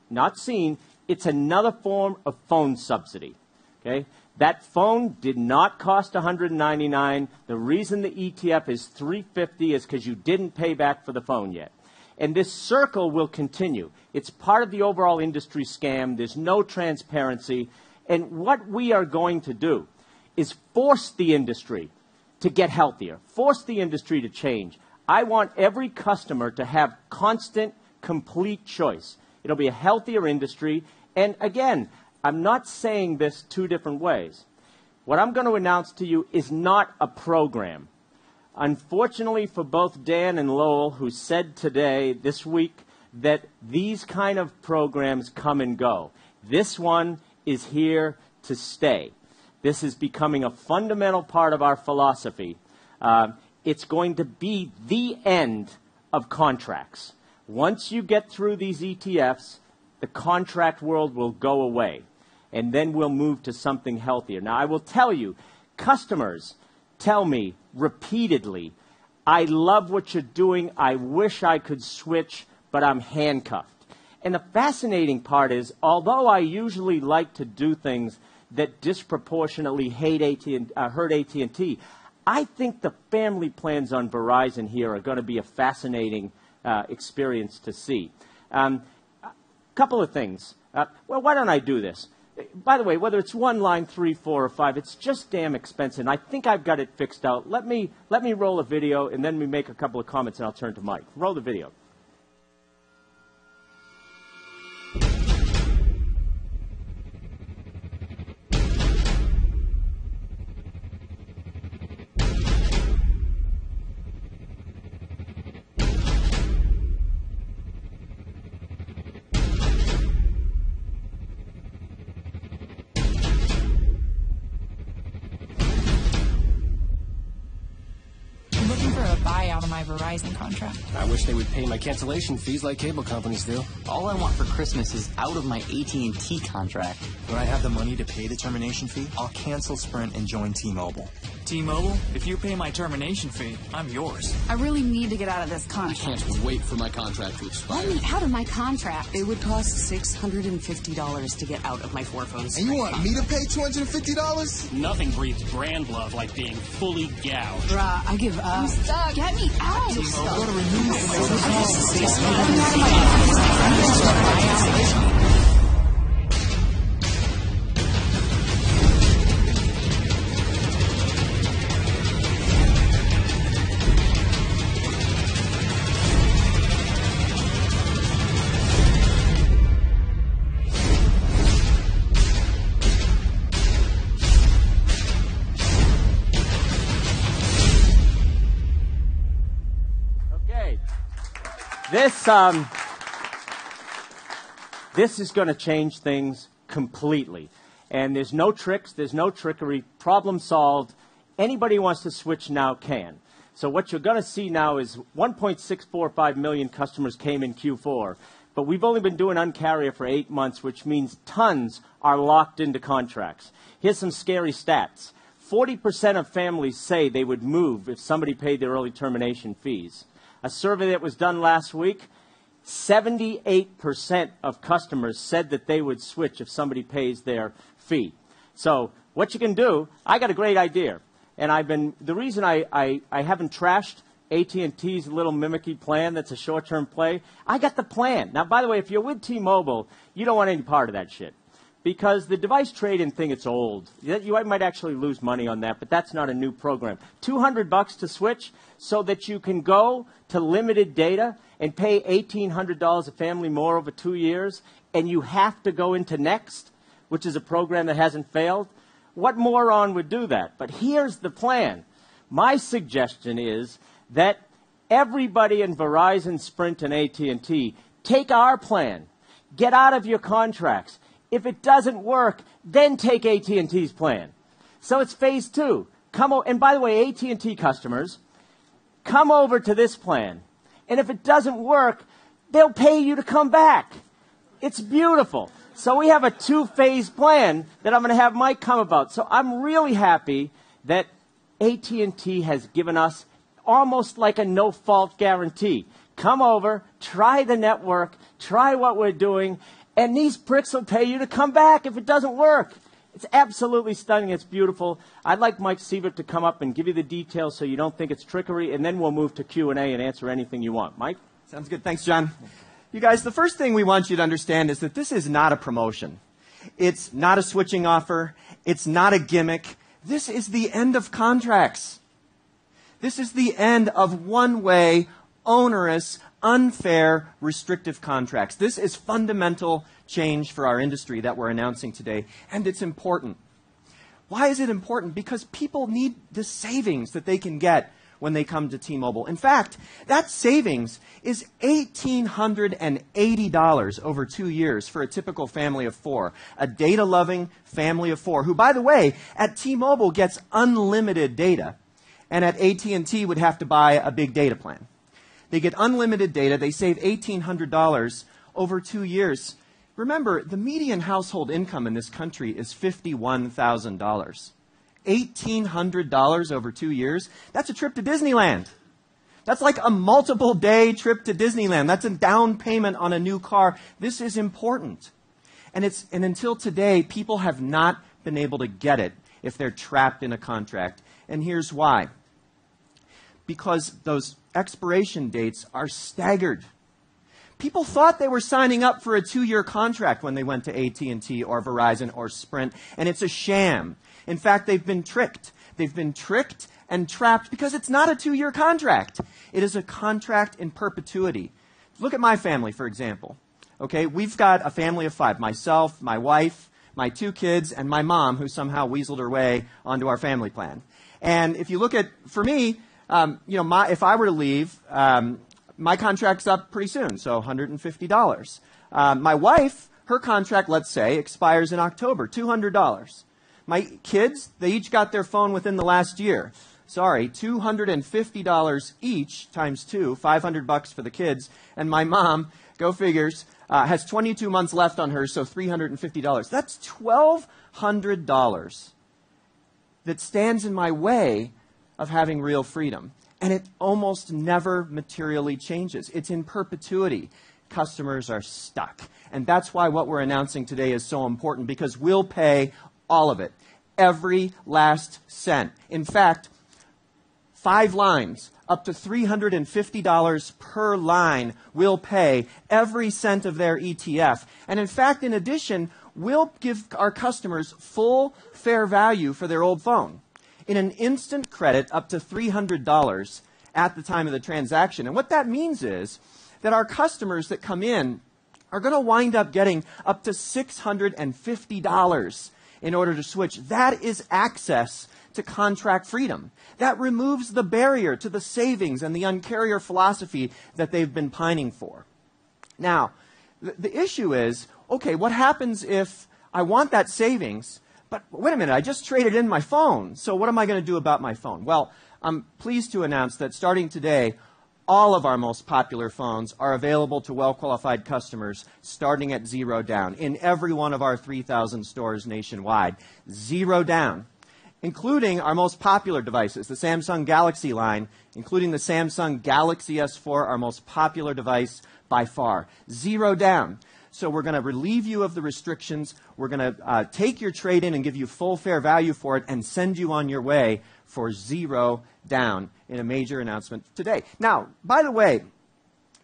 not seen. It's another form of phone subsidy. Okay? That phone did not cost $199. The reason the ETF is $350 is because you didn't pay back for the phone yet. And this circle will continue. It's part of the overall industry scam. There's no transparency. And what we are going to do is force the industry to get healthier, force the industry to change. I want every customer to have constant, complete choice. It'll be a healthier industry. And again, I'm not saying this two different ways. What I'm going to announce to you is not a program. Unfortunately for both Dan and Lowell, who said today, this week, that these kind of programs come and go. This one is here to stay. This is becoming a fundamental part of our philosophy. It's going to be the end of contracts. Once you get through these ETFs, the contract world will go away. and then we'll move to something healthier. Now, I will tell you, customers tell me repeatedly, I love what you're doing. I wish I could switch, but I'm handcuffed. And the fascinating part is, although I usually like to do things that disproportionately hurt AT&T, I think the family plans on Verizon here are going to be a fascinating experience to see. Couple of things. Well, why don't I do this? By the way, whether it's 1 line, 3, 4, or 5, it's just damn expensive. And I think I've got it fixed out. Let me roll a video, and then we make a couple of comments, and I'll turn to Mike. Roll the video. Buyout of my Verizon contract. I wish they would pay my cancellation fees like cable companies do. All I want for Christmas is out of my AT&T contract. When I have the money to pay the termination fee, I'll cancel Sprint and join T-Mobile. T-Mobile, if you pay my termination fee, I'm yours. I really need to get out of this contract. I can't wait for my contract to expire. Let me out of my contract. It would cost $650 to get out of my 4-phone. And you want me to pay $250? Nothing breathes brand love like being fully gouged. Bruh, I give up. I'm stuck. Get me out. T-Mobile, go to renew. This is going to change things completely. And there's no tricks, there's no trickery, problem solved. Anybody who wants to switch now can. So what you're going to see now is 1.645 million customers came in Q4. But we've only been doing Uncarrier for 8 months, which means tons are locked into contracts. Here's some scary stats. 40% of families say they would move if somebody paid their early termination fees. A survey that was done last week, 78% of customers said that they would switch if somebody pays their fee. So what you can do, I got a great idea. And the reason I haven't trashed AT&T's little mimicky plan that's a short-term play, I got the plan. Now, by the way, if you're with T-Mobile, you don't want any part of that shit. Because the device trade-in thing, it's old. You might actually lose money on that, but that's not a new program. $200 to switch so that you can go to limited data and pay $1,800 a family more over 2 years, and you have to go into Next, which is a program that hasn't failed. What moron would do that? But here's the plan. My suggestion is that everybody in Verizon, Sprint, and AT&T take our plan. Get out of your contracts. If it doesn't work, then take AT&T's plan. So it's phase 2. And by the way, AT&T customers, come over to this plan. And if it doesn't work, they'll pay you to come back. It's beautiful. So we have a 2-phase plan that I'm going to have Mike come about. So I'm really happy that AT&T has given us almost like a no-fault guarantee. Come over, try the network, try what we're doing, and these pricks will pay you to come back if it doesn't work. It's absolutely stunning. It's beautiful. I'd like Mike Sievert to come up and give you the details so you don't think it's trickery, and then we'll move to Q&A and answer anything you want. Mike? Sounds good. Thanks, John. You guys, the first thing we want you to understand is that this is not a promotion. It's not a switching offer. It's not a gimmick. This is the end of contracts. This is the end of one-way, onerous, unfair, restrictive contracts. This is fundamental change for our industry that we're announcing today, and it's important. Why is it important? Because people need the savings that they can get when they come to T-Mobile. In fact, that savings is $1,880 over 2 years for a typical family of 4, a data-loving family of 4, who, by the way, at T-Mobile gets unlimited data, and at AT&T would have to buy a big data plan. They get unlimited data. They save $1,800 over 2 years. Remember, the median household income in this country is $51,000. $1,800 over 2 years, that's a trip to Disneyland. That's like a multiple day trip to Disneyland. That's a down payment on a new car. This is important. And until today, people have not been able to get it if they're trapped in a contract. And here's why. Because those expiration dates are staggered. People thought they were signing up for a 2-year contract when they went to AT&T or Verizon or Sprint, and it's a sham. In fact, they've been tricked. They've been tricked and trapped because it's not a 2-year contract. It is a contract in perpetuity. Look at my family, for example. Okay, we've got a family of 5. Myself, my wife, my 2 kids, and my mom, who somehow weaseled her way onto our family plan. And if you look at, for me, if I were to leave, my contract's up pretty soon, so $150. My wife, her contract, let's say, expires in October, $200. My kids, they each got their phone within the last year. Sorry, $250 each times 2, $500 for the kids. And my mom, go figures, has 22 months left on hers, so $350. That's $1,200 that stands in my way of having real freedom. And it almost never materially changes. It's in perpetuity. Customers are stuck. And that's why what we're announcing today is so important, because we'll pay all of it, every last cent. In fact, 5 lines, up to $350 per line, will pay every cent of their ETF. And in fact, in addition, we'll give our customers full fair value for their old phone in an instant credit up to $300 at the time of the transaction. And what that means is that our customers that come in are going to wind up getting up to $650 in order to switch. That is access to contract freedom. That removes the barrier to the savings and the Uncarrier philosophy that they've been pining for. Now, the issue is, okay, what happens if I want that savings, but wait a minute, I just traded in my phone, so what am I going to do about my phone? Well, I'm pleased to announce that starting today, all of our most popular phones are available to well-qualified customers starting at $0 down in every one of our 3,000 stores nationwide. $0 down, including our most popular devices, the Samsung Galaxy line, including the Samsung Galaxy S4, our most popular device by far. $0 down. So we're going to relieve you of the restrictions. We're going to take your trade in and give you full fair value for it and send you on your way for $0 down in a major announcement today. Now, by the way,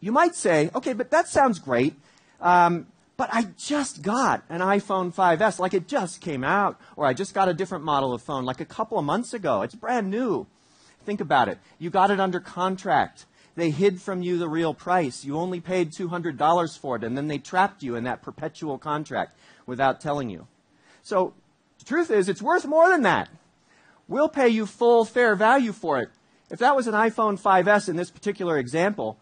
you might say, okay, but that sounds great, but I just got an iPhone 5S, like it just came out, or I just got a different model of phone like a couple of months ago. It's brand new. Think about it. You got it under contract. They hid from you the real price. You only paid $200 for it, and then they trapped you in that perpetual contract without telling you. So the truth is, it's worth more than that. We'll pay you full fair value for it. If that was an iPhone 5S in this particular example,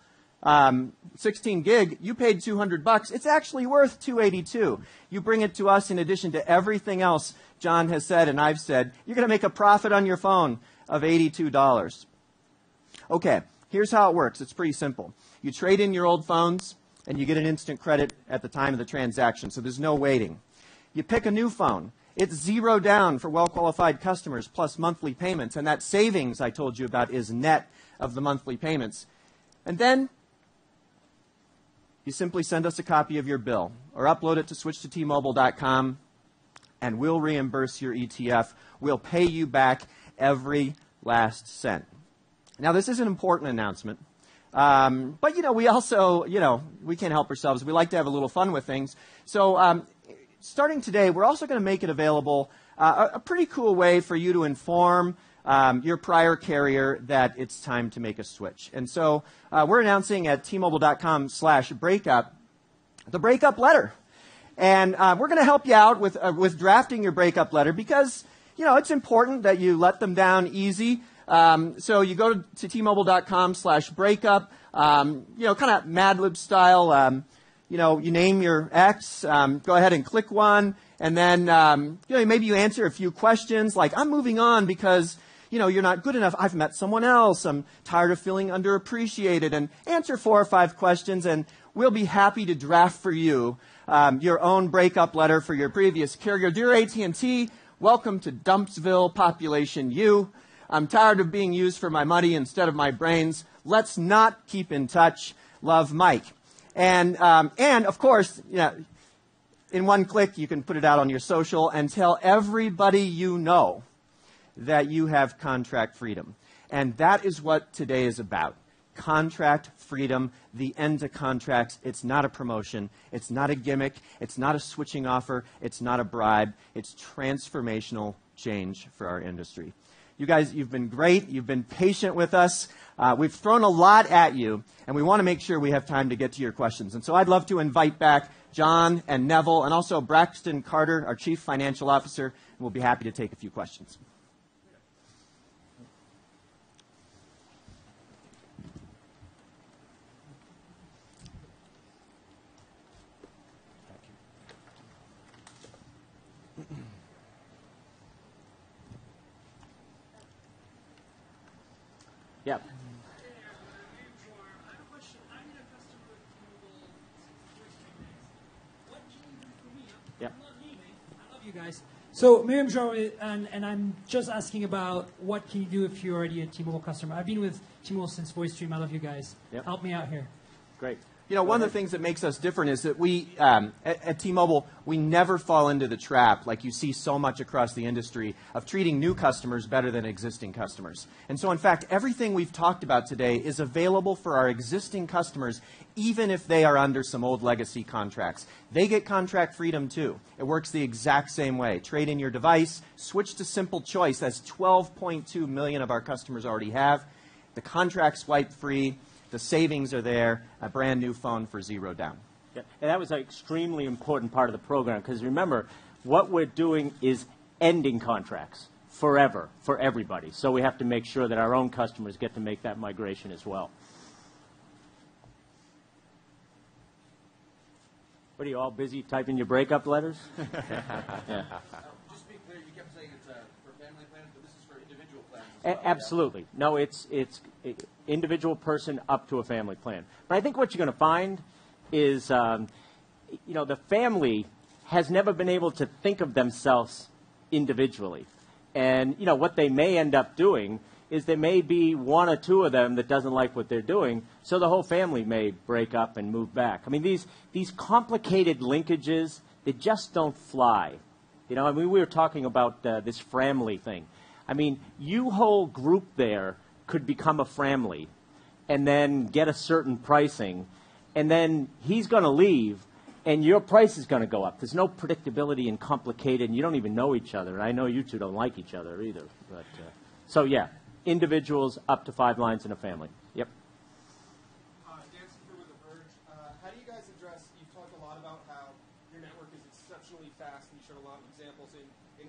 16 gig, you paid $200. It's actually worth $282. You bring it to us in addition to everything else John has said and I've said, you're going to make a profit on your phone of $82. Okay. Here's how it works. It's pretty simple. You trade in your old phones, and you get an instant credit at the time of the transaction, so there's no waiting. You pick a new phone. It's $0 down for well-qualified customers plus monthly payments, and that savings I told you about is net of the monthly payments. And then you simply send us a copy of your bill or upload it to switchtotmobile.com, and we'll reimburse your ETF. We'll pay you back every last cent. Now, this is an important announcement, but, we also, we can't help ourselves. We like to have a little fun with things. So starting today, we're also going to make it available, a pretty cool way for you to inform your prior carrier that it's time to make a switch. And so we're announcing at tmobile.com/breakup the breakup letter. And we're going to help you out with drafting your breakup letter because, it's important that you let them down easy. So you go to tmobile.com/breakup, kind of Mad Lib style, you name your ex, go ahead and click one, and then, maybe you answer a few questions like, I'm moving on because, you're not good enough. I've met someone else. I'm tired of feeling underappreciated, and answer 4 or 5 questions, and we'll be happy to draft for you your own breakup letter for your previous carrier. Dear AT&T, welcome to Dumpsville Population U. I'm tired of being used for my money instead of my brains. Let's not keep in touch. Love, Mike. And of course, in one click, you can put it out on your social and tell everybody you know that you have contract freedom. And that is what today is about. Contract freedom, the end to contracts. It's not a promotion. It's not a gimmick. It's not a switching offer. It's not a bribe. It's transformational change for our industry. You guys, you've been great. You've been patient with us. We've thrown a lot at you, and we want to make sure we have time to get to your questions. And so I'd love to invite back John and Neville and also Braxton Carter, our Chief Financial Officer, and we'll be happy to take a few questions. Yeah. Yeah. I love you guys. So Miriam Joe, and I'm just asking about what can you do if you're already a T-Mobile customer. I've been with T-Mobile since VoiceStream. I love you guys. Yep. Help me out here. Great. One of the things that makes us different is that we, at T-Mobile, we never fall into the trap, like you see so much across the industry, of treating new customers better than existing customers. And so, in fact, everything we've talked about today is available for our existing customers, even if they are under some old legacy contracts. They get contract freedom, too. It works the exact same way. Trade in your device, switch to Simple Choice. That's 12.2 million of our customers already have. The contract swipe free. The savings are there, a brand new phone for $0 down. Yeah. And that was an extremely important part of the program because remember, what we're doing is ending contracts forever for everybody. So we have to make sure that our own customers get to make that migration as well. What are you all busy typing your breakup letters? Yeah. Just to be clear, you kept saying it's for family plans, but this is for individual plans as well. Absolutely. No, it's individual person up to a family plan. But I think what you're going to find is, the family has never been able to think of themselves individually. And, what they may end up doing is there may be one or two of them that doesn't like what they're doing, so the whole family may break up and move back. I mean, these complicated linkages, they just don't fly. We were talking about this family thing. I mean, you whole group there could become a family and then get a certain pricing, and then he's going to leave, and your price is going to go up. There's no predictability and complicated, and you don't even know each other. And I know you two don't like each other either. But so, yeah, individuals up to 5 lines in a family. Yep. Dancing through with the Verge. How do you guys address, you've talked a lot about how your network is exceptionally fast, and you showed a lot of examples in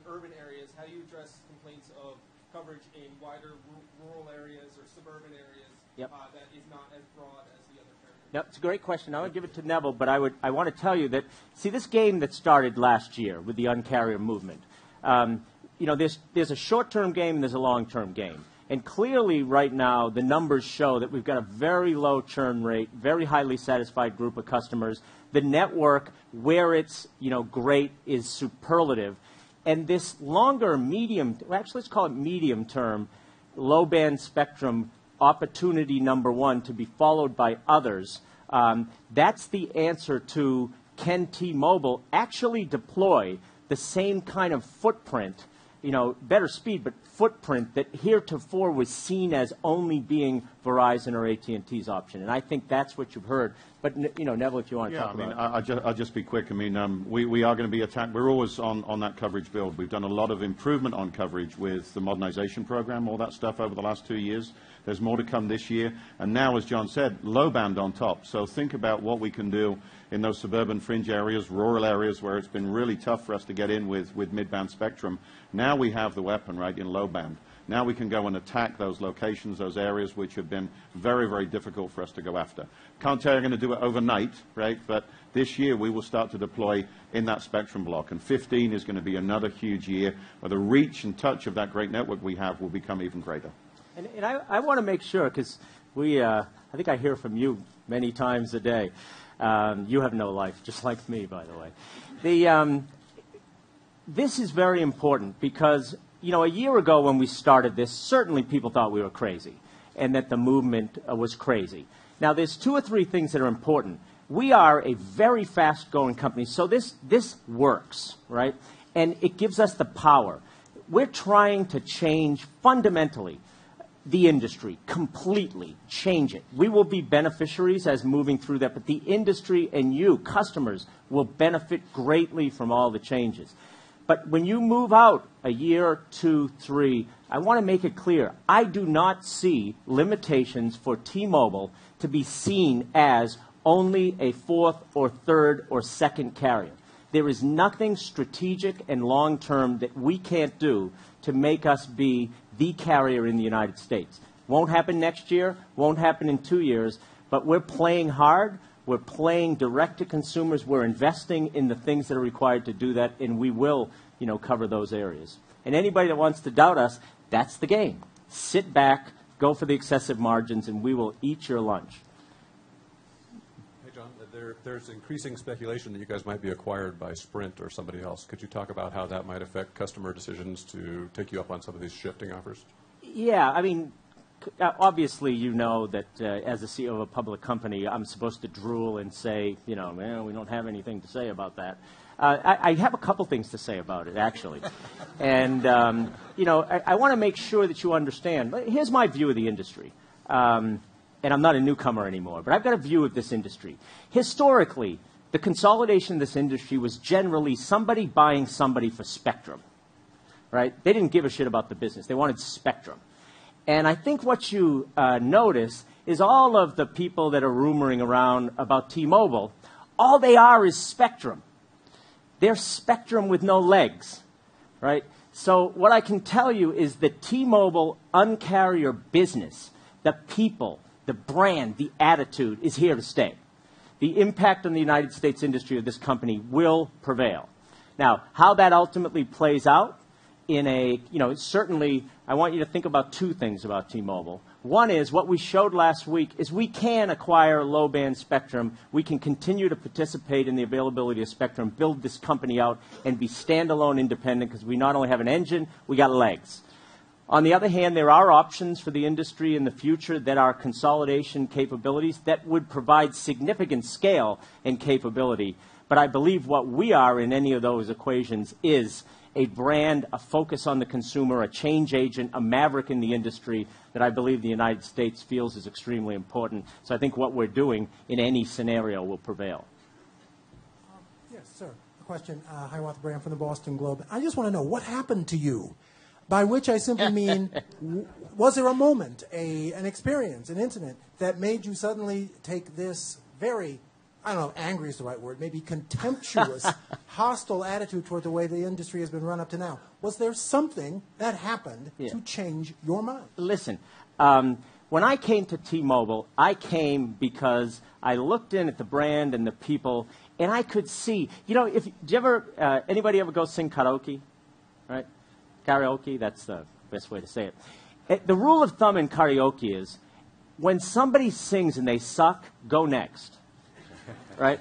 urban areas. How do you address complaints of coverage in wider rural areas or suburban areas that is not as broad as the other carriers? Yep, it's a great question. I would give it to Neville, but I want to tell you that, see, this game that started last year with the Uncarrier movement, there's a short-term game and there's a long-term game. And clearly right now the numbers show that we've got a very low churn rate, very highly satisfied group of customers. The network, where it's great, is superlative. And this longer medium, actually let's call it medium term, low band spectrum opportunity number one to be followed by others, that's the answer to can T-Mobile actually deploy the same kind of footprint, better speed, but footprint that heretofore was seen as only being Verizon or AT&T's option. And I think that's what you've heard. But, Neville, if you want to talk about it. I'll just be quick. I mean, we are going to be attacked. We're always on that coverage build. We've done a lot of improvement on coverage with the modernization program, all that stuff over the last 2 years. There's more to come this year. And now, as John said, low band on top. So think about what we can do in those suburban fringe areas, rural areas where it's been really tough for us to get in with mid-band spectrum. Now we have the weapon, right, in low band. Now we can go and attack those locations, those areas which have been very, very difficult for us to go after. Can't tell you I'm going to do it overnight, right? But this year we will start to deploy in that spectrum block. And 15 is going to be another huge year where the reach and touch of that great network we have will become even greater. And I want to make sure, because I think I hear from you many times a day. You have no life, just like me, by the way. This is very important because, you know, a year ago when we started this, certainly people thought we were crazy and that the movement was crazy. Now, there's 2 or 3 things that are important. We are a very fast-growing company, so this works, right? And it gives us the power. We're trying to change fundamentally the industry, completely change it. We will be beneficiaries as moving through that, but the industry and you, customers, will benefit greatly from all the changes. But when you move out a year, 2, 3, I want to make it clear, I do not see limitations for T-Mobile to be seen as only a 4th or 3rd or 2nd carrier. There is nothing strategic and long-term that we can't do to make us be the carrier in the United States. Won't happen next year, won't happen in 2 years, but we're playing hard. We're playing direct to consumers. We're investing in the things that are required to do that, and we will, you know, cover those areas. And anybody that wants to doubt us, that's the game. Sit back, go for the excessive margins, and we will eat your lunch. Hey, John, there's increasing speculation that you guys might be acquired by Sprint or somebody else. Could you talk about how that might affect customer decisions to take you up on some of these shifting offers? Yeah, I mean, obviously, you know that as the CEO of a public company, I'm supposed to drool and say, you know, man, we don't have anything to say about that. I have a couple things to say about it, actually. And, you know, I want to make sure that you understand. Here's my view of the industry. And I'm not a newcomer anymore, but I've got a view of this industry. Historically, the consolidation of this industry was generally somebody buying somebody for spectrum, right? They didn't give a shit about the business. They wanted spectrum. And I think what you notice is all of the people that are rumoring around about T-Mobile, all they are is spectrum. They're spectrum with no legs, right? So what I can tell you is the T-Mobile Uncarrier business, the people, the brand, the attitude is here to stay. The impact on the United States industry of this company will prevail. Now, how that ultimately plays out in a, you know, certainly I want you to think about 2 things about T-Mobile. One is what we showed last week is we can acquire low-band spectrum. We can continue to participate in the availability of spectrum, build this company out, and be standalone independent because we not only have an engine, we got legs. On the other hand, there are options for the industry in the future that are consolidation capabilities that would provide significant scale and capability. But I believe what we are in any of those equations is a brand, a focus on the consumer, a change agent, a maverick in the industry that I believe the United States feels is extremely important. So I think what we're doing in any scenario will prevail. Yes, sir. A question. Hi, Walter Brand from the Boston Globe. I just want to know, what happened to you? By which I simply mean, was there a moment, an experience, an incident that made you suddenly take this very, I don't know, angry is the right word, maybe contemptuous, hostile attitude toward the way the industry has been run up to now? Was there something that happened to change your mind? Listen, when I came to T-Mobile, I came because I looked in at the brand and the people, and I could see, you know, do you ever, anybody ever go sing karaoke, right? Karaoke, that's the best way to say it. The rule of thumb in karaoke is when somebody sings and they suck, go next. Right?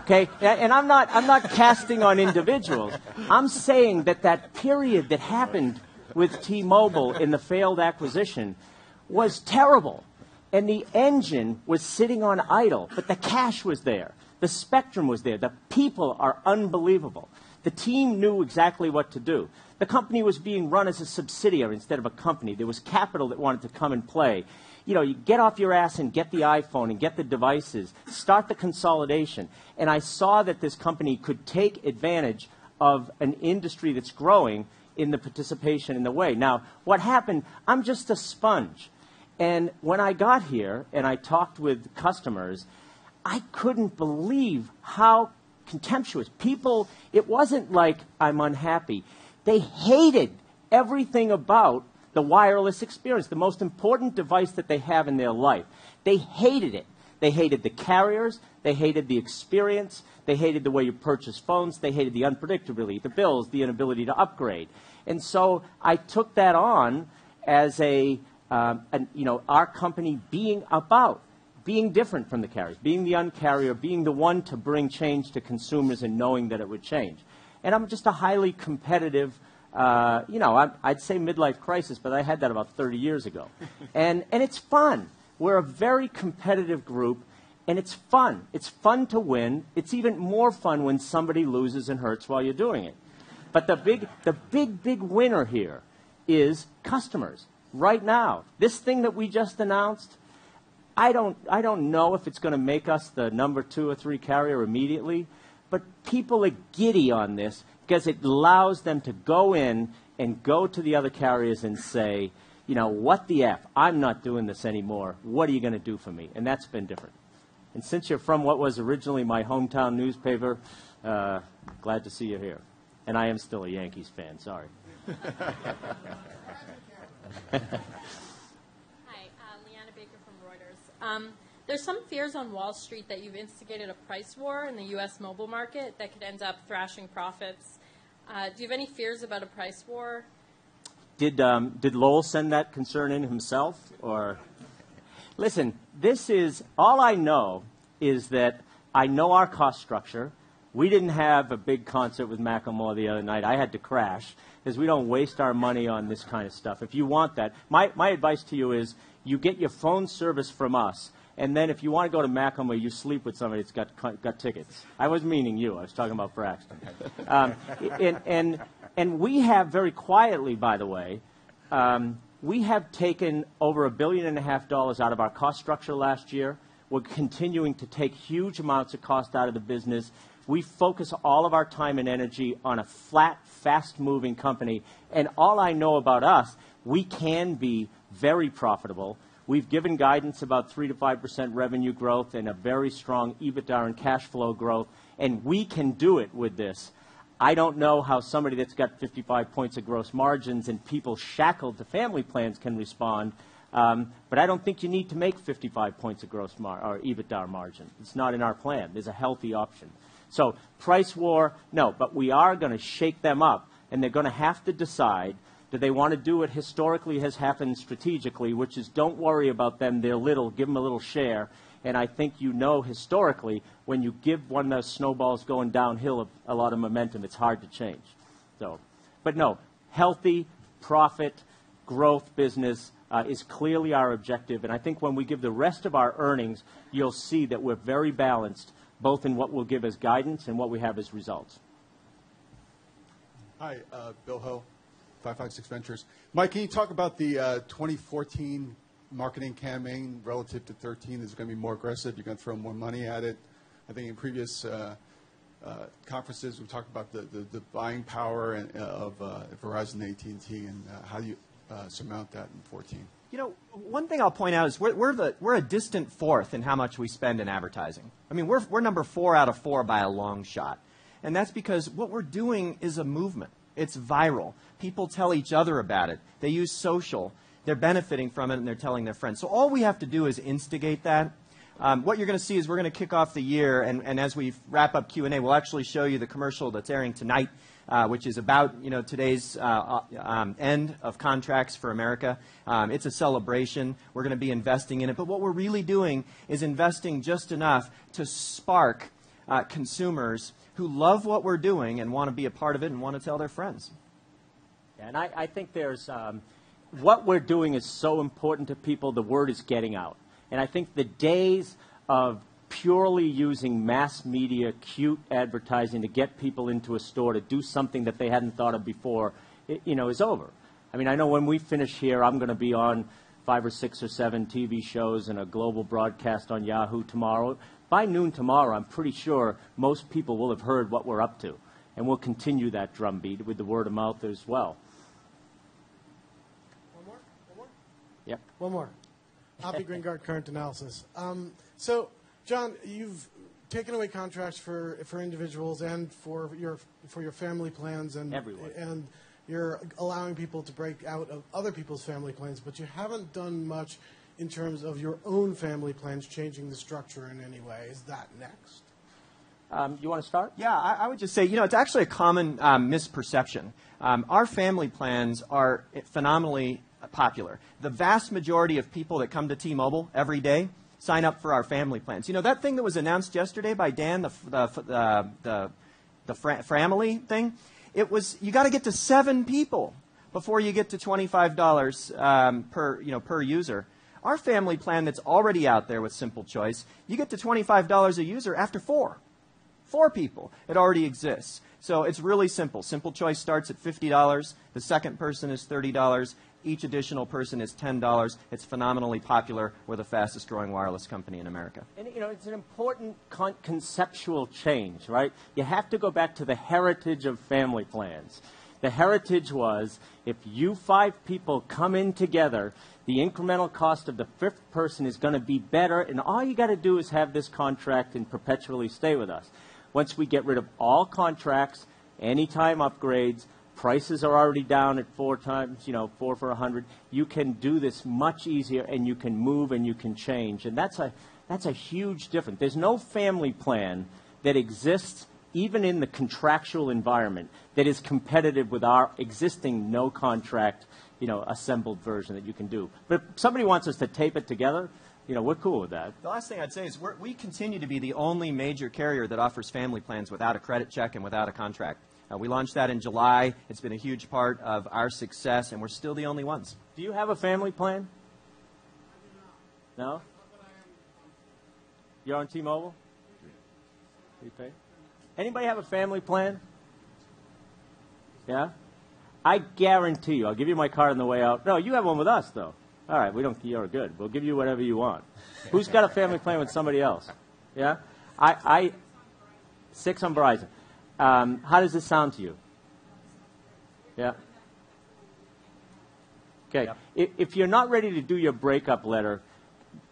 Okay, and I'm not casting on individuals. I'm saying that period that happened with T-Mobile in the failed acquisition was terrible. And the engine was sitting on idle, but the cash was there. The spectrum was there. The people are unbelievable. The team knew exactly what to do. The company was being run as a subsidiary instead of a company. There was capital that wanted to come and play. You know, you get off your ass and get the iPhone and get the devices, start the consolidation. And I saw that this company could take advantage of an industry that's growing in the participation in the way. Now, what happened, I'm just a sponge. And when I got here and I talked with customers, I couldn't believe how contemptuous. People, it wasn't like I'm unhappy. They hated everything about the wireless experience, the most important device that they have in their life. They hated it. They hated the carriers. They hated the experience. They hated the way you purchase phones. They hated the unpredictability, the bills, the inability to upgrade. And so I took that on as our company being about being different from the carriers, being the Uncarrier, being the one to bring change to consumers and knowing that it would change. And I'm just a highly competitive, I'd say midlife crisis, but I had that about 30 years ago. And it's fun. We're a very competitive group, and it's fun. It's fun to win. It's even more fun when somebody loses and hurts while you're doing it. But the big winner here is customers. Right now, this thing that we just announced, I don't know if it's going to make us the number 2 or 3 carrier immediately, but people are giddy on this because it allows them to go in and go to the other carriers and say, what the F? I'm not doing this anymore. What are you going to do for me? And that's been different. And since you're from what was originally my hometown newspaper, glad to see you here. And I am still a Yankees fan, sorry. Hi, Leanna Baker from Reuters. There's some fears on Wall Street that you've instigated a price war in the U.S. mobile market that could end up thrashing profits. Do you have any fears about a price war? Did Lowell send that concern in himself? Or listen, this is all I know is that I know our cost structure. We didn't have a big concert with Macklemore the other night. I had to crash because we don't waste our money on this kind of stuff. If you want that, my advice to you is you get your phone service from us, and then if you want to go to Macklemore, you sleep with somebody that's got tickets. I was meaning you. I was talking about Braxton. And we have very quietly, by the way, we have taken over $1.5 billion out of our cost structure last year. We're continuing to take huge amounts of cost out of the business. We focus all of our time and energy on a flat, fast-moving company. And all I know about us, we can be very profitable. We've given guidance about 3 to 5% revenue growth and a very strong EBITDA and cash flow growth. And we can do it with this. I don't know how somebody that's got 55 points of gross margins and people shackled to family plans can respond. But I don't think you need to make 55 points of gross or EBITDA margin. It's not in our plan. There's a healthy option. So price war, no, but we are going to shake them up, and they're going to have to decide, do they want to do what historically has happened strategically, which is don't worry about them, they're little, give them a little share. And I think historically, when you give one of those snowballs going downhill a lot of momentum, it's hard to change. So, but no, healthy, profit, growth business is clearly our objective. And I think when we give the rest of our earnings, you'll see that we're very balanced, both in what we'll give as guidance and what we have as results. Hi, Bill Ho, 556 Ventures. Mike, can you talk about the 2014 marketing campaign relative to 13? Is it going to be more aggressive? You're going to throw more money at it? I think in previous conferences we talked about the buying power of Verizon and AT&T and how do you surmount that in 14? One thing I'll point out is we're a distant fourth in how much we spend in advertising. I mean, we're number 4 out of 4 by a long shot. And that's because what we're doing is a movement. It's viral. People tell each other about it. They use social. They're benefiting from it, and they're telling their friends. So all we have to do is instigate that. What you're going to see is we're going to kick off the year, and as we wrap up Q&A, we'll actually show you the commercial that's airing tonight, which is about today's end of contracts for America. It's a celebration. We're going to be investing in it. But what we're really doing is investing just enough to spark consumers who love what we're doing and want to be a part of it and want to tell their friends. Yeah, and I think there's what we're doing is so important to people. The word is getting out. And I think the days of purely using mass media, cute advertising to get people into a store to do something that they hadn't thought of before, is over. I mean, I know when we finish here, I'm going to be on 5 or 6 or 7 TV shows and a global broadcast on Yahoo tomorrow. By noon tomorrow, I'm pretty sure most people will have heard what we're up to. And we'll continue that drumbeat with the word of mouth as well. One more? Yep. One more. Hoppy Greengard Current Analysis. So, John, you've taken away contracts for individuals and for your family plans and everyone. And you're allowing people to break out of other people's family plans, but you haven't done much in terms of your own family plans changing the structure in any way. Is that next? You want to start? Yeah, I would just say, it's actually a common misperception. Our family plans are phenomenally popular. The vast majority of people that come to T-Mobile every day sign up for our family plans. You know, that thing that was announced yesterday by Dan, the family thing, it was, you got to get to 7 people before you get to $25 per user. Our family plan that's already out there with Simple Choice, you get to $25 a user after 4 people. It already exists. So it's really simple. Simple Choice starts at $50. The second person is $30. Each additional person is $10. It's phenomenally popular. We're the fastest growing wireless company in America. And, you know, it's an important conceptual change, right? You have to go back to the heritage of family plans. The heritage was, if you 5 people come in together, the incremental cost of the 5th person is going to be better, and all you got to do is have this contract and perpetually stay with us. Once we get rid of all contracts, anytime upgrades, prices are already down at 4 times, 4 for 100. You can do this much easier, and you can move and you can change, and that's a huge difference. There's no family plan that exists even in the contractual environment that is competitive with our existing no contract, assembled version that you can do. But if somebody wants us to tape it together, we're cool with that. The last thing I'd say is we continue to be the only major carrier that offers family plans without a credit check and without a contract. We launched that in July. It's been a huge part of our success, and we're still the only ones. Do you have a family plan? No? You're on T-Mobile? Prepaid? Anybody have a family plan? Yeah? I guarantee you, I'll give you my card on the way out. No, you have one with us, though. All right, you're good. We'll give you whatever you want. Who's got a family plan with somebody else? Yeah? 6 on Verizon. How does this sound to you? Yeah? Okay. Yep. If you're not ready to do your breakup letter,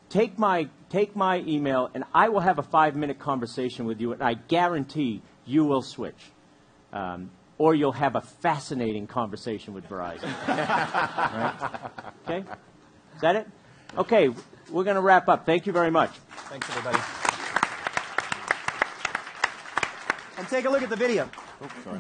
take my email, and I will have a 5-minute conversation with you, and I guarantee you will switch. Or you'll have a fascinating conversation with Verizon. Right? Okay? Is that it? Okay, we're going to wrap up. Thank you very much. Thanks, everybody. And take a look at the video. Oops, sorry.